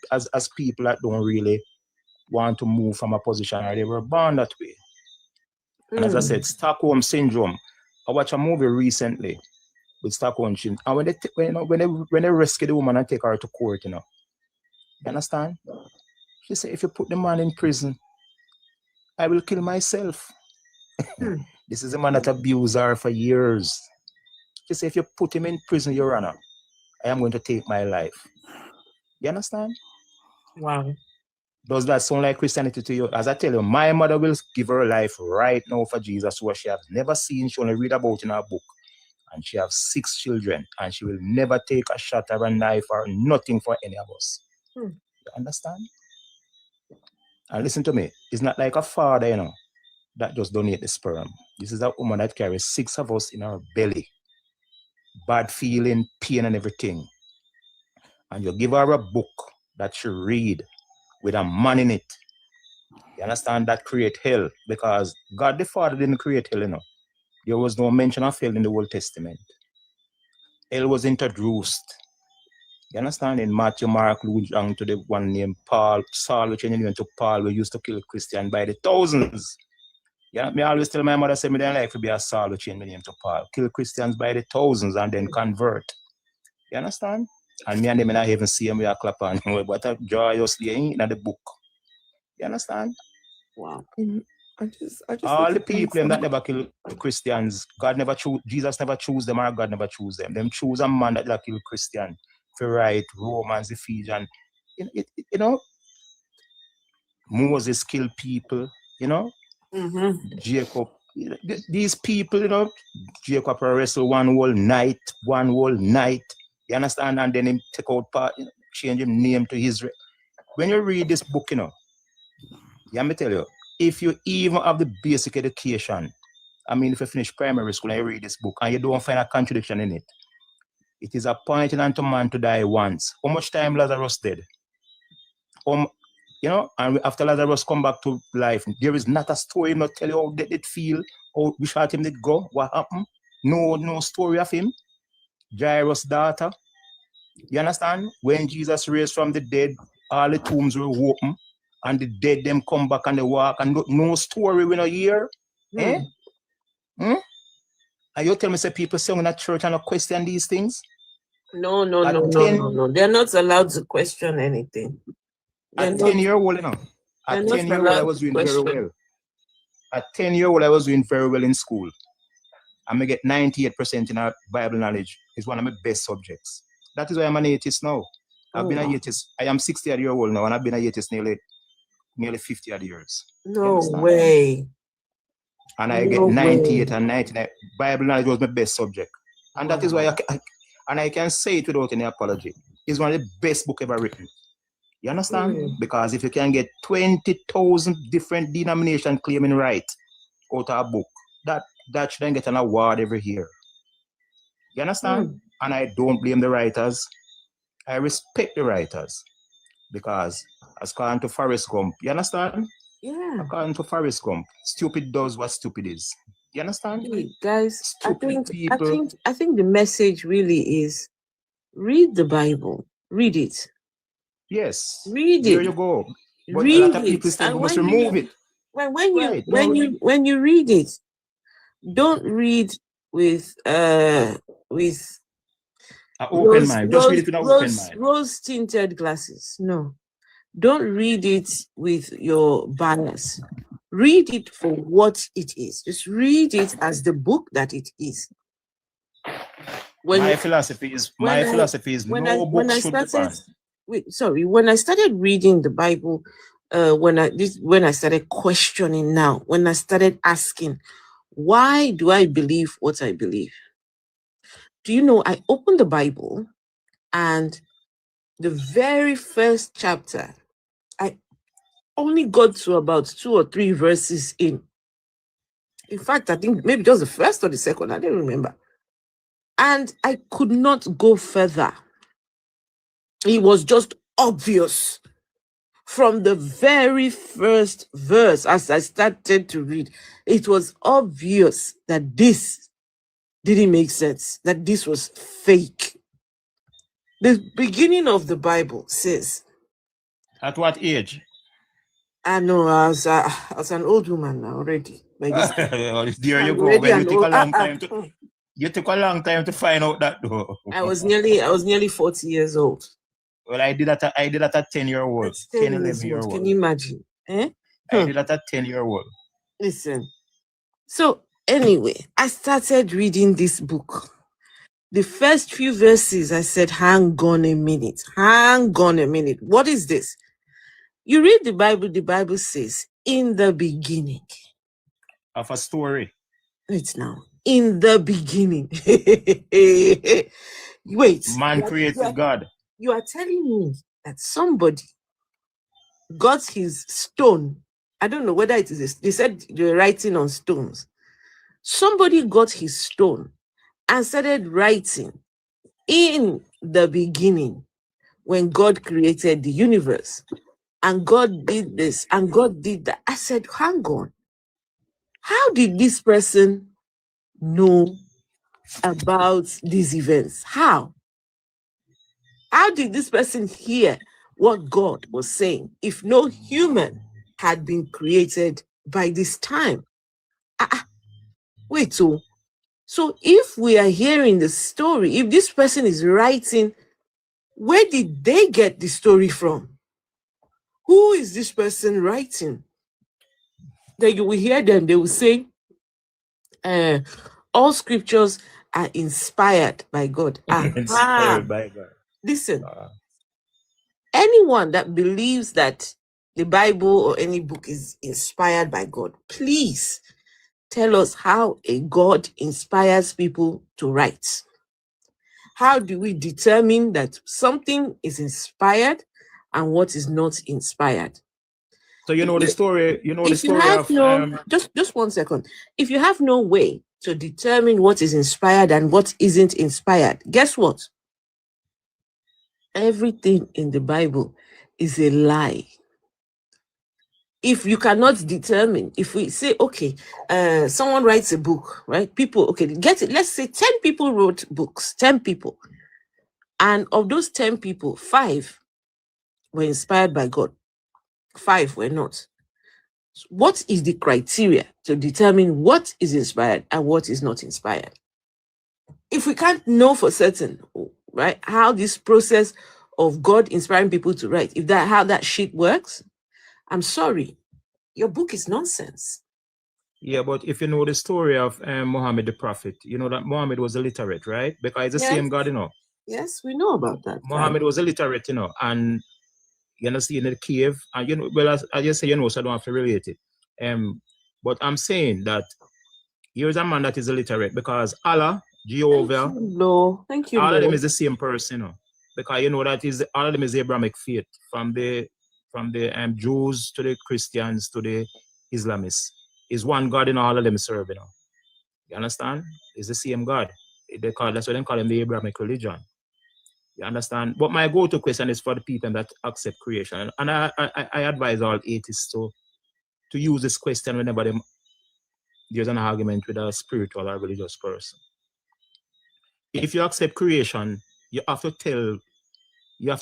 people that don't really want to move from a position, or they were born that way. And as I said, Stockholm syndrome. I watched a movie recently with Stockholm syndrome, and when they rescue the woman and take her to court, you know, you understand? She said, if you put the man in prison, I will kill myself. This is a man that abused her for years. She said, if you put him in prison, Your Honor, I am going to take my life. You understand? Wow. Does that sound like Christianity to you? As I tell you, my mother will give her life right now for Jesus, who she has never seen, she only read about in her book. And she has 6 children, and she will never take a shot or a knife or nothing for any of us. You understand? And listen to me, it's not like a father, you know, that just donate the sperm. This is a woman that carries 6 of us in her belly. Bad feeling, pain and everything. And you give her a book that she read with a man in it. You understand? That create hell, because God the Father didn't create hell, you know. There was no mention of hell in the Old Testament. Hell was introduced. You understand? In Matthew, Mark, Luke, John, to the one named Paul, Saul, which went to Paul, we used to kill Christians by the thousands. Yeah, me always tell my mother, say me don't like to be a Saul, which changed my name to Paul. Kill Christians by the thousands and then convert. You understand? And me and them not even see them, we are clap on, but a joyously in the book. You understand? Wow. I just All want the to people that answer. never kill Christians, God never choose, Jesus never choose them, or God never choose them. Them choose a man that kill Christian for write Romans, Ephesians. You know, Moses killed people, you know. Jacob, these people, you know, Jacob wrestle one whole night. You understand? And then him take out part, you know, change his name to Israel. When you read this book, you know, let me tell you, if you even have the basic education, I mean, if you finish primary school and you read this book and you don't find a contradiction in it, it is appointed unto man to die once. How much time Lazarus did? You know, and after Lazarus come back to life, there is not a story not tell you how did it feel, how we shot him did go, what happened. No story of him. Jairus' daughter. You understand? When Jesus raised from the dead, all the tombs were open, and the dead them come back and they walk, and no story we don't hear. Eh? And you tell me, say people sing in a church and not question these things? No. They're not allowed to question anything. At 10-year-old, you know. At 10-year-old, I was doing very well. At 10-year-old, I was doing very well in school. I get 98% in our Bible knowledge. It's one of my best subjects. That is why I'm an atheist now. I've been an atheist. I am 60-year-old now, and I've been an atheist nearly 50 odd years. No way. And I get 98 and 99. Bible knowledge was my best subject. And that is why I can say it without any apology. It's one of the best book ever written. You understand? Because if you can get 20,000 different denominations claiming right out of a book, that shouldn't get an award every year. You understand? And I don't blame the writers. I respect the writers. Because as according to Forrest Gump, you understand? Yeah. According to Forrest Gump, stupid does what stupid is. You understand? Hey, guys, Stupid people. I think the message really is read the Bible. Read it. Yes. Read it. There you go. But read a lot of people say we must remove it. When you read it, don't read with an open mind. Just read it with an open mind. Rose tinted glasses. No. Don't read it with your bias. Read it for what it is. Just read it as the book that it is. My philosophy is no book should be banned. When I started reading the Bible, when I started questioning now, when I started asking, why do I believe what I believe? Do you know, I opened the Bible and the very first chapter, I only got to about 2 or 3 verses in. In fact, I think maybe just the first or the second, I didn't remember. And I could not go further. It was just obvious from the very first verse as I started to read. It was obvious that this didn't make sense, that this was fake. The beginning of the Bible says. At what age? I know, I was an old woman now already. There you go. Well, you took a long time to find out that though. I was nearly 40 years old. Well, I did that at 10-year-old, That's 10, 10 years old. 11-year-old. Can you imagine? Eh? I did that at 10-year-old. Listen. So anyway, I started reading this book. The first few verses, I said, hang on a minute. What is this? You read the Bible says, in the beginning. Of a story. Wait now. In the beginning. Wait. Man created God. You are telling me that somebody got his stone. I don't know whether it is, they said they're writing on stones. Somebody got his stone and started writing in the beginning when God created the universe. And God did this and God did that. I said, hang on. How did this person know about these events? How? How did this person hear what God was saying if no human had been created by this time? Wait, so if we are hearing the story, if this person is writing, where did they get the story from? Who is this person writing? Then you will hear them, they will say, all scriptures are inspired by God. Inspired by God. Listen, anyone that believes that the Bible or any book is inspired by God, please tell us how a God inspires people to write. How do we determine that something is inspired and what is not inspired? So you know the story. You know the story of just 1 second. If you have no way to determine what is inspired and what isn't inspired, guess what? Everything in the Bible is a lie. If you cannot determine, if we say, okay, someone writes a book, right? People, okay, get it. Let's say 10 people wrote books, 10 people. And of those 10 people, 5 were inspired by God. 5 were not. What is the criteria to determine what is inspired and what is not inspired? If we can't know for certain, right, how this process of God inspiring people to write, if that how that shit works, I'm sorry, your book is nonsense. Yeah, but if you know the story of Muhammad the prophet, you know that Muhammad was illiterate, right? Because it's the same God, you know. Yes, we know about that. Muhammad was illiterate, you know, and you know, see in the cave, and you know, well, I just say, you know, so I don't have to relate it. But I'm saying that here's a man that is illiterate because Allah, Jehovah, thank you, all of them Lord. is the same person, you know, because you know that is all of them is Abrahamic faith, from the Jews to the Christians to the Islamists. Is one God in all of them serve, you know. You understand? It's the same God. That's why they call him the Abrahamic religion. You understand? But my go-to question is for the people that accept creation. And I advise all atheists to use this question whenever there's an argument with a spiritual or religious person. If you accept creation, you have to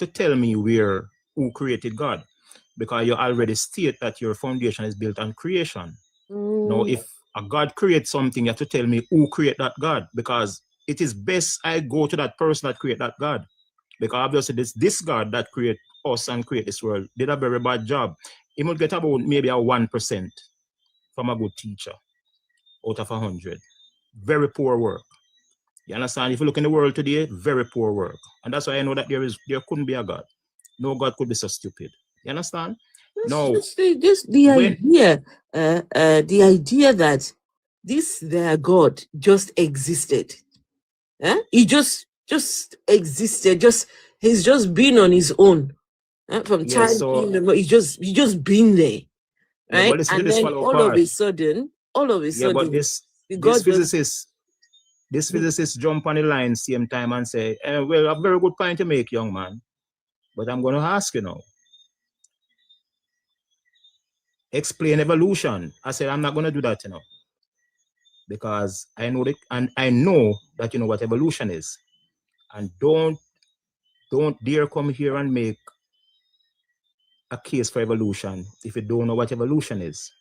tell me who created God, because you already state that your foundation is built on creation. Now, if a God creates something, you have to tell me who created that God, because it is best I go to that person that created that God. Because obviously this God that created us and create this world did a very bad job. He would get about maybe a 1% from a good teacher out of 100. Very poor work. You understand? If you look in the world today, very poor work. And that's why I know that there couldn't be a God. No God could be so stupid. You understand? The idea that their God just existed. He just existed. He's just been on his own. From time he's just been there. Right? Yeah, and then all of a sudden, but this physicist jump on the line same time and say, well, a very good point to make, young man. But I'm going to ask you now. Explain evolution. I said, I'm not going to do that, you know. Because I know that you know what evolution is. And don't dare come here and make a case for evolution if you don't know what evolution is.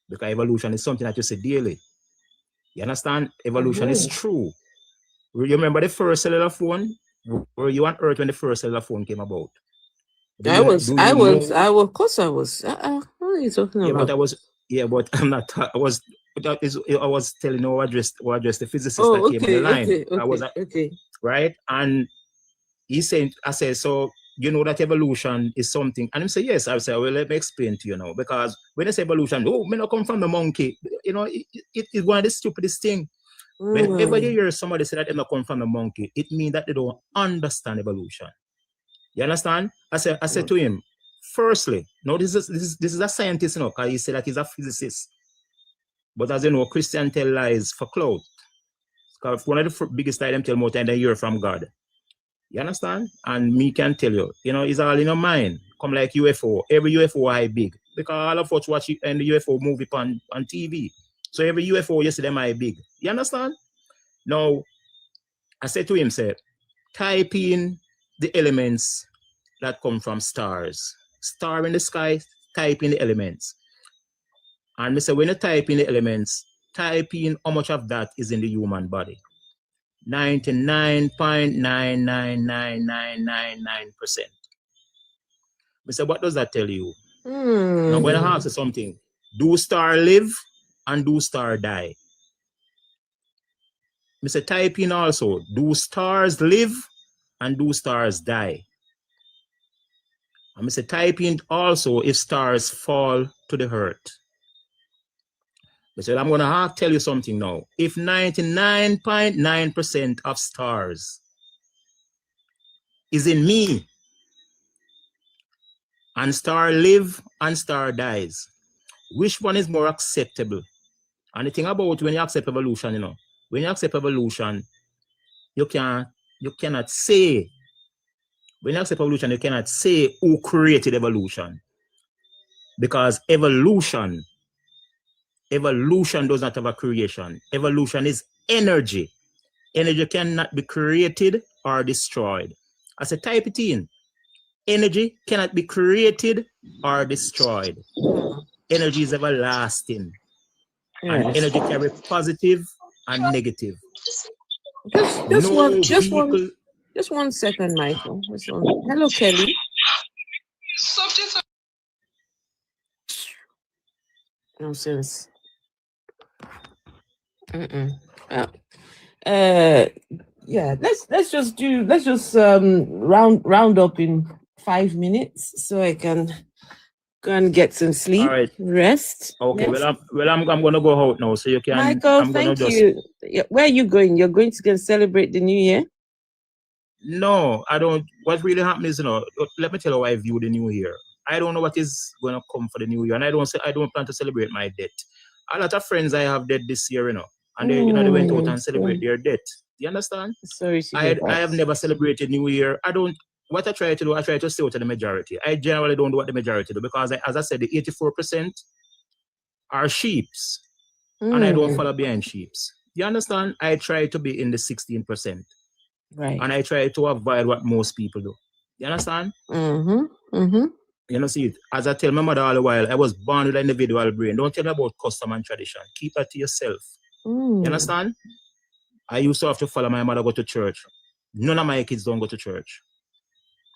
Because evolution is something that you see daily. You understand? Evolution is true. You remember the first cellular phone? Were you on Earth when the first cellular phone came about? I was, of course I was. What are you talking Yeah, about? but I'm not. I was telling you what address the physicist Oh, that came on the line. okay. Right, and he said, I said, so you know that evolution is something, and he said, yes. I said, well, let me explain to you now, because when they say evolution, oh, me not come from the monkey. You know, it's one of the stupidest thing. Whenever you hear somebody say that they not come from the monkey, it means that they don't understand evolution. You understand? I said to him, firstly, no, this is a scientist, you know, because he said that he's a physicist. But as you know, Christian tell lies for clout. Because one of the biggest lie them tell more time than you hear from God. You understand? And me can tell you, you know, it's all in your mind. Come like UFO. Every UFO I big. Because all of us watch and the UFO movie on TV. So every UFO you see them I big. You understand? Now, I said to him, say, type in the elements that come from stars. Star in the sky, type in the elements. And I say, when you type in the elements, type in how much of that is in the human body. 99.9999999%. I say, what does that tell you? Now, when I ask you something, do star live and do star die? I say, type in also, do stars live and do stars die? And I say, type in also if stars fall to the earth. I said, I'm going to tell you something now. If 99.9% of stars is in me, and star live and star dies, which one is more acceptable? And the thing about when you accept evolution, you know, when you accept evolution, you cannot say, when you accept evolution, you cannot say who created evolution. Because evolution does not have a creation. Evolution is energy. Energy cannot be created or destroyed. I said, type it in. Energy cannot be created or destroyed. Energy is everlasting. And energy carries positive and negative. Just one second, Michael. Hello, Kelly. Nonsense. Yeah, let's just round up in 5 minutes so I can go and get some sleep. All right. Rest. Okay. Yes. I'm gonna go out now, so you can. Michael, thank you. Yeah, where are you going? You're going to go and celebrate the New Year? No, I don't. What really happened is, you know, let me tell you how I view the New Year. I don't know what is going to come for the New Year, and I don't plan to celebrate my death. A lot of friends I have dead this year, you know, and they, you know, they went out and celebrate their death. You understand? Sorry, I have never celebrated New Year. What I try to do, I try to stay out of the majority. I generally don't do what the majority do, because as I said, the 84% are sheeps, and I don't follow behind sheeps. You understand? I try to be in the 16%. Right. And I try to avoid what most people do. You understand? You know, see it. As I tell my mother all the while, I was born with an individual brain. Don't tell me about custom and tradition. Keep that to yourself. You understand? I used to have to follow my mother go to church. None of my kids don't go to church.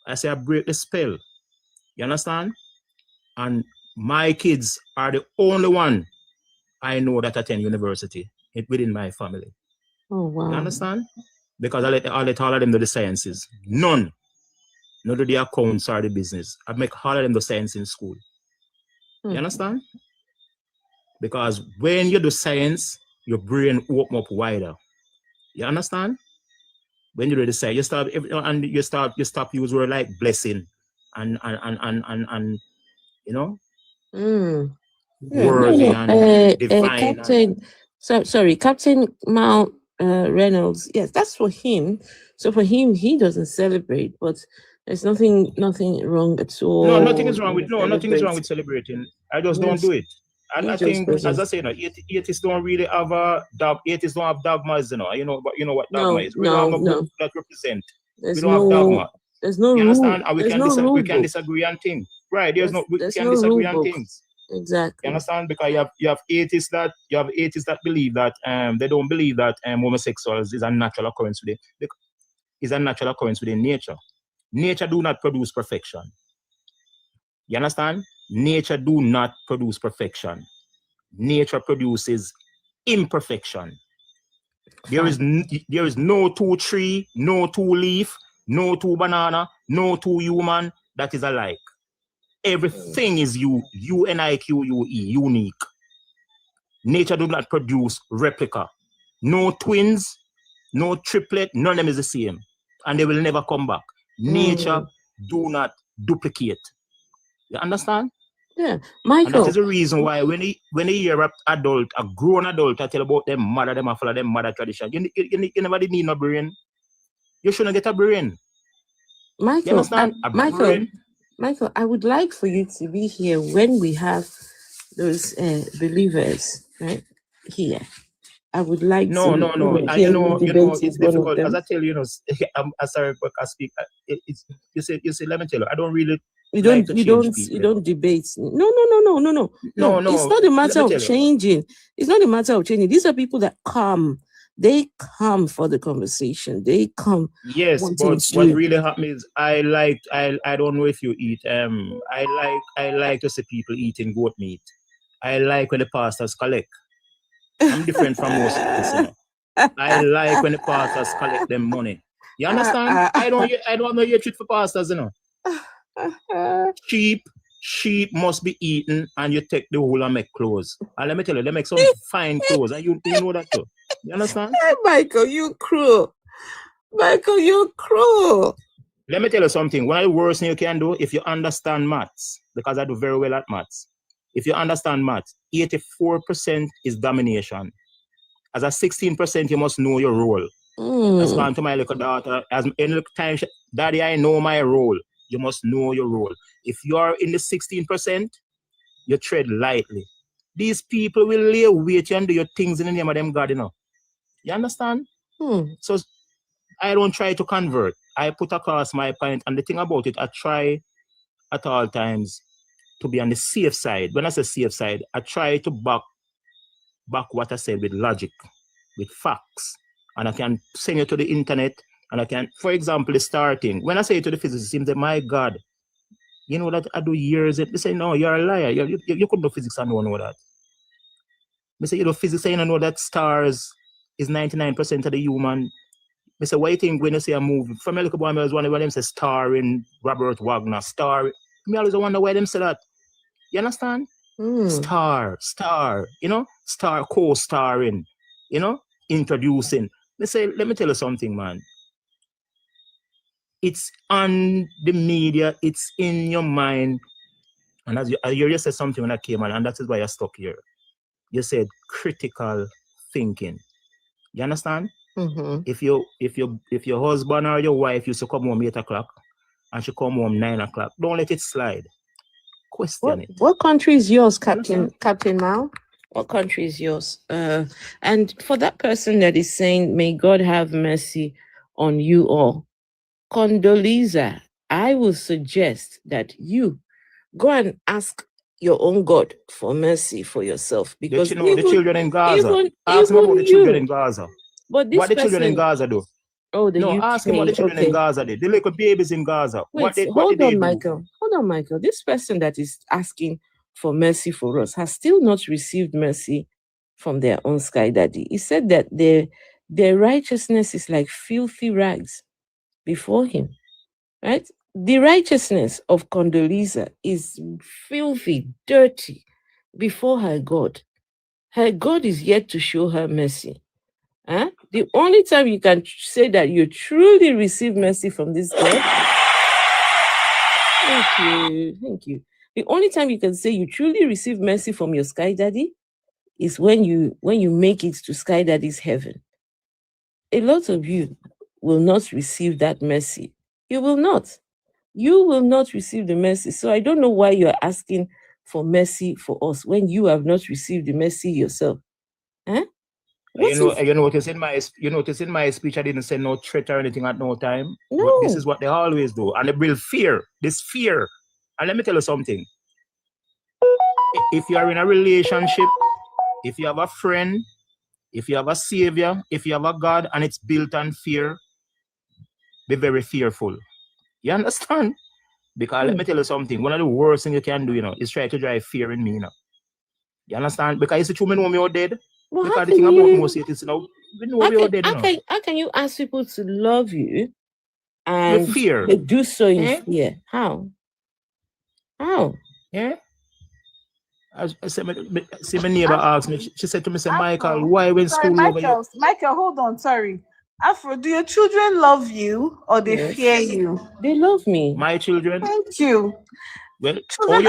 I say I break the spell. You understand? And my kids are the only one I know that attend university within my family. Oh, wow. You understand? Because I let all of them do the sciences. None do the accounts or the business. I make all of them do science in school. You understand? Because when you do science, your brain open up wider. You understand? When you do the science, you stop use word like blessing and you know, worthy and divine. Captain Mount Reynolds. Yes, that's for him. So for him, he doesn't celebrate, but there's nothing wrong at all. No, nothing is wrong with celebrating. I just don't do it. And I think, as I say, you know, atheists don't really have atheists don't have dogmas, you know. But you know what dogma is. We don't have a book that represent. We don't have dogma. There's no you understand? And we can disagree on things. Right? We can no disagree rule on book. things. Exactly. You understand? Because you have atheists that believe that they don't believe that homosexuals is a natural occurrence today. is a natural occurrence within nature. Nature do not produce perfection. You understand? Nature do not produce perfection. Nature produces imperfection. There is no two tree, no two leaf, no two banana, no two human that is alike. Everything is UNIQUE, unique. Nature do not produce replica. No twins, no triplet, none of them is the same. And they will never come back. Nature do not duplicate. You understand? Yeah, And that Michael. is the reason why when you hear a grown adult, I tell about them mother, them follow them mother tradition. You never did need no brain. You shouldn't get a brain. You Michael, understand? A brain. Michael, I would like for you to be here when we have those believers right here. I would like No. to And hear you know, debate it's with one of difficult. As them. I tell you, I'm sorry, but I speak. You say, let me tell you, I don't really You like don't to you change don't people. you don't debate. No. No, It's not a let matter me of tell you. changing. It's not a matter of changing. These are people that come. They come for the conversation. They come Yes, wanting but what to. really happens is I don't know if you eat I like to see people eating goat meat. I like when the pastors collect. I'm different from most of this, you know. I like when the pastors collect them money. You understand? I don't have no hatred for pastors, you know. Sheep must be eaten, and you take the whole and make clothes. And let me tell you, they make some fine clothes, and you know that too. You understand? Hey, Michael, you cruel. Michael, you're cruel. Let me tell you something. One of the worst thing you can do, if you understand maths, because I do very well at maths. If you understand maths, 84% is domination. As a 16%, you must know your role. That's gone to my little daughter. As any little time, Daddy, I know my role. You must know your role. If you are in the 16%, you tread lightly. These people will lay weight and do your things in the name of them God, you know. You understand? So I don't try to convert. I put across my point, and the thing about it, I try at all times to be on the safe side. When I say safe side, I try to back what I said with logic, with facts. And I can send you to the internet, and I can, for example, the starting. When I say to the physicists, they say, my God, you know that I do years. They say, no, you're a liar. You couldn't do physics and don't know that. They say, you know, physics, and you know that stars is 99% of the human. I say, what do you think when you say a movie? From a little boy, I was wondering why them say starring Robert Wagner, star. I always wonder why them say that. You understand? Star, you know? Star, co-starring, you know? Introducing. They say, let me tell you something, man. It's on the media, it's in your mind. And as you just said something when I came on, and that is why you're stuck here. You said critical thinking. You understand? If your husband or your wife used to come home 8 o'clock and she come home 9 o'clock, don't let it slide. Question it. What country is yours, Captain Mao? What country is yours? And for that person that is saying, may God have mercy on you all, Condoleezza, I will suggest that you go and ask your own God for mercy for yourself. Because you know the children in Gaza. Ask them about the children in Gaza. But this what the children in Gaza do? Oh, the no, UK. ask them what the children in Gaza did. The little babies in Gaza. Wait, hold on, Michael. Hold on, Michael. This person that is asking for mercy for us has still not received mercy from their own Sky Daddy. He said that their righteousness is like filthy rags before him, right? The righteousness of Condoleezza is filthy, dirty before her God. Her God is yet to show her mercy. Huh? The only time you can say that you truly receive mercy from this God, thank you. The only time you can say you truly receive mercy from your Sky Daddy is when you make it to Sky Daddy's heaven. A lot of you will not receive that mercy. You will not. You will not receive the mercy. So I don't know why you're asking for mercy for us when you have not received the mercy yourself. Huh? You notice in my speech I didn't say no threat or anything at no time. No. But this is what they always do. And they build fear. This fear. And let me tell you something. If you are in a relationship, if you have a friend, if you have a savior, if you have a God and it's built on fear, be very fearful. You understand? Because let me tell you something. One of the worst things you can do, is try to drive fear in me, You understand? Because it's the truth, me know me all dead. Well, how Because the can thing about you- most it is, we know we all dead, How can you ask people to love you and With fear. they do so in Eh? fear? How? How? Yeah. I said, see, my neighbor asked me, she said to me, say, Michael, why when Sorry, school over here? Michael, hold on. Sorry. Afro, do your children love you or they Yes. fear you? They love me. My children? Thank you. Well, Children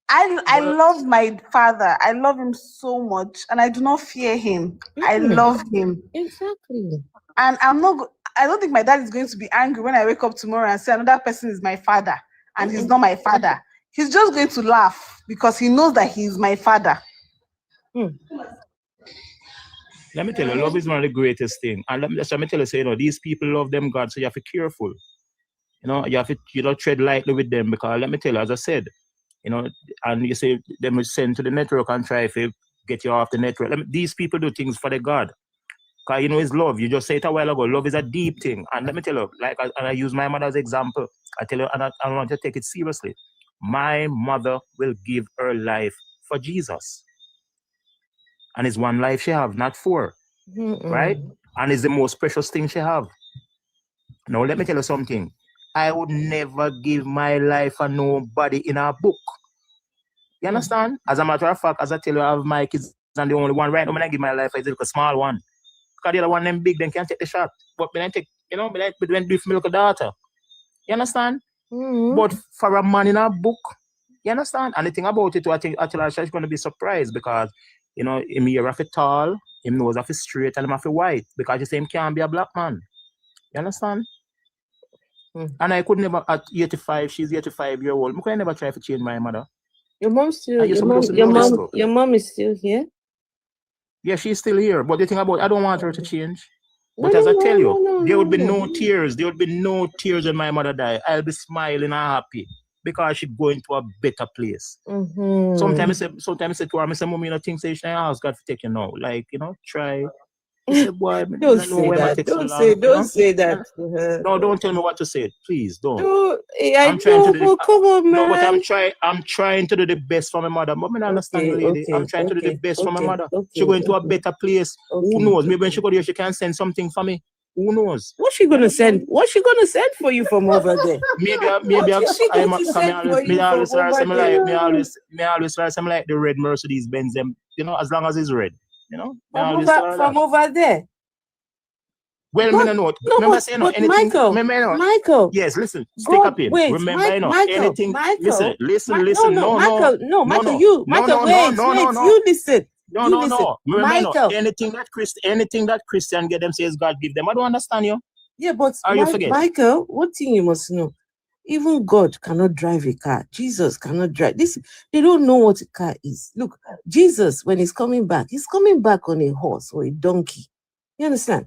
I love my father. I love him so much, and I do not fear him. I love him. Exactly. And I don't think my dad is going to be angry when I wake up tomorrow and say another person is my father, and he's not my father. He's just going to laugh because he knows that he's my father. Let me tell you, love is one of the greatest things. And let me tell you, say, these people love them God, so you have to be careful. You have to tread lightly with them, because let me tell you, as I said, and you say them will send to the network and try to get you off the network. These people do things for the God. Because it's love. You just said it a while ago. Love is a deep thing. And let me tell you, and I use my mother as example. I tell you, and I want you to take it seriously. My mother will give her life for Jesus. And it's one life she have, not four. Right? And it's the most precious thing she have. Now, let me tell you something. I would never give my life for nobody in a book. You understand? As a matter of fact, as I tell you, I have my kids, and the only one right now when I give my life is a small one. Because the other one, them big, they can't take the shot. But when I take, when I do for my little daughter. You understand? But for a man in a book, you understand? And the thing about it, I think actually she's going to be surprised because, him here have a tall, him nose have a straight, and him have a white. Because you say him can't be a black man. You understand? And I could never, at 85, she's 85-year old, I could never try to change my mother. Your mom still, your mom is still here? Yeah, she's still here. But the thing about I don't want her to change. But as I tell you, there would be no tears. There would be no tears when my mother died. I'll be smiling and happy because she's going to a better place. Sometimes I say to her, I say, Mommy, things say, I ask God to take you now. Try. Say, boy, don't say that. Don't say that to her. No, don't tell me what to say. Please don't. I'm trying to do come on, man. No, but I'm trying to do the best for my mother. But I understand the lady. I'm trying to do the best for my mother. She's going to a better place. Who knows? Maybe when she go there, she can send something for me. Who knows? What's she gonna send? What's she gonna send for you from over there? Maybe I always like the red Mercedes Benz. As long as it's red. From over there. Well, Michael. Yes, listen. Stick up in. Remember, anything. Listen. Michael, you listen. No. Remember, anything that Christian get them says God give them. I don't understand you. Yeah, but you forget? Michael, one thing you must know. Even God cannot drive a car. Jesus cannot drive this. They don't know what a car is. Look, Jesus, when he's coming back on a horse or a donkey. You understand?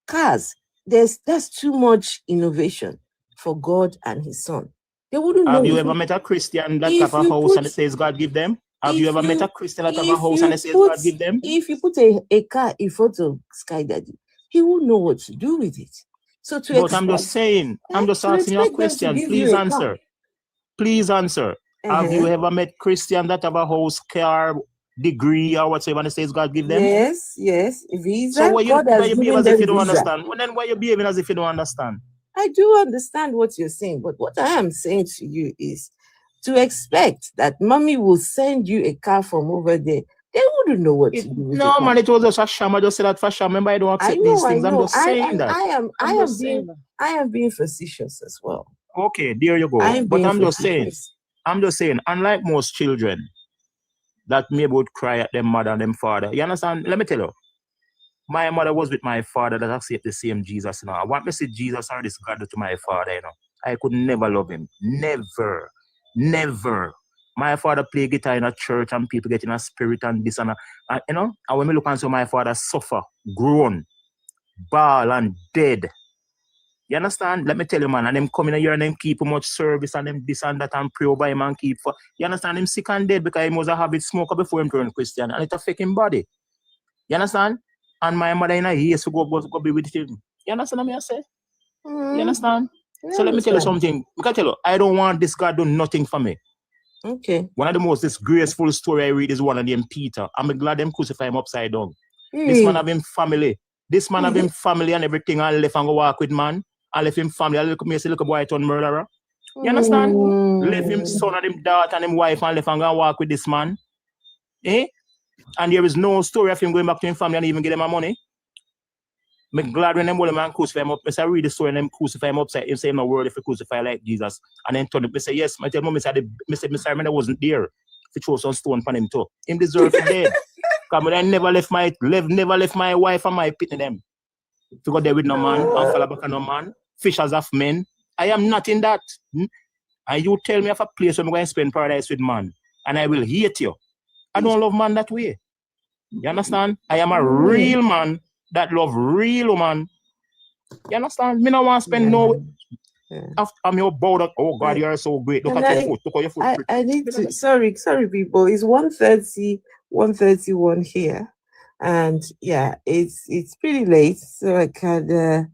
Cars, that's too much innovation for God and his son. They wouldn't know. Have you ever met a Christian that have a house and it says God give them? Have you ever met a Christian that have a house and it says God give them? If you put a car in front of Sky Daddy, he won't know what to do with it. So I'm just saying, I'm just asking you a question. Please answer. Please answer. Have you ever met Christian that have a house, car, degree, or whatsoever, and it says God give them? Yes. Visa. So why you behave as if you don't understand? Well, then why you behaving as if you don't understand? I do understand what you're saying, but what I am saying to you is to expect that mommy will send you a car from over there. They wouldn't know what to do with No, man, it was just a sham. I just said that for sham. Remember, I don't accept these things. I'm just saying that. I am being facetious as well. Okay, there you go. But I'm just saying, unlike most children that maybe would cry at their mother and their father, you understand? Let me tell you, my mother was with my father that accept the same Jesus. I want to see Jesus or this God to my father. I could never love him. Never. My father play guitar in a church and people get in a spirit and this and that. And when we look and see my father suffer, groan, bawl and dead. You understand? Let me tell you, man, and them coming here and them keep much service and them this and that and pray over him and keep for. You understand? Him sick and dead because he was a habit smoker before him turn Christian and it affect him body. You understand? And my mother in a years to go be with him. You understand what I say? You understand? I So let me tell you understand. something. I can tell you, I don't want this God do nothing for me. Okay. One of the most disgraceful story I read is one of them Peter. I'm glad them crucify him upside down. This man have him family. This man have him family and everything, and left and go walk with man. And left him family. I look at me say, look a boy turn murderer. You understand? Left him son and him daughter and him wife and left and go and walk with this man. Eh? And there is no story of him going back to his family and even give them money. I'm glad when them man crucify him up. I read the story and them crucify him upside. Him say no word if you crucify like Jesus. And then turn up. I say yes. I tell mom, I said I wasn't there. If you throw some stone on him too. Him deserve to dead. Because I never left my wife and my pit in them. To go there with no man and follow back on no man. Fishers of men. I am not in that. And you tell me of a place where I'm going to spend paradise with man. And I will hate you. I don't love man that way. You understand? I am a real man that love real woman. You understand? Me no want to spend no. I'm your bow. Oh God, you are so great. Look at your foot. Look at your foot. I need to. Sorry, people. It's 1:30, 1:31 here, and yeah, it's pretty late, so I can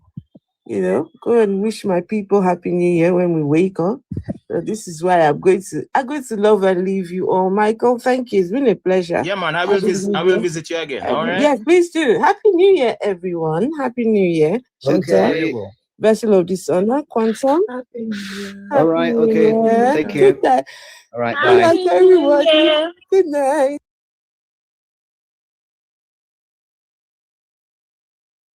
go and wish my people Happy New Year when we wake up. So this is why I'm going to love and leave you all. Michael, thank you. It's been a pleasure. Yeah, man. I will visit you again. All right. Yeah, please do. Happy New Year, everyone. Happy New Year. Okay. Vessel of Dishonor, Quantum. Happy New Year. All right. Okay. Take care. Good night. All right. Good Bye. night, everybody. Good night.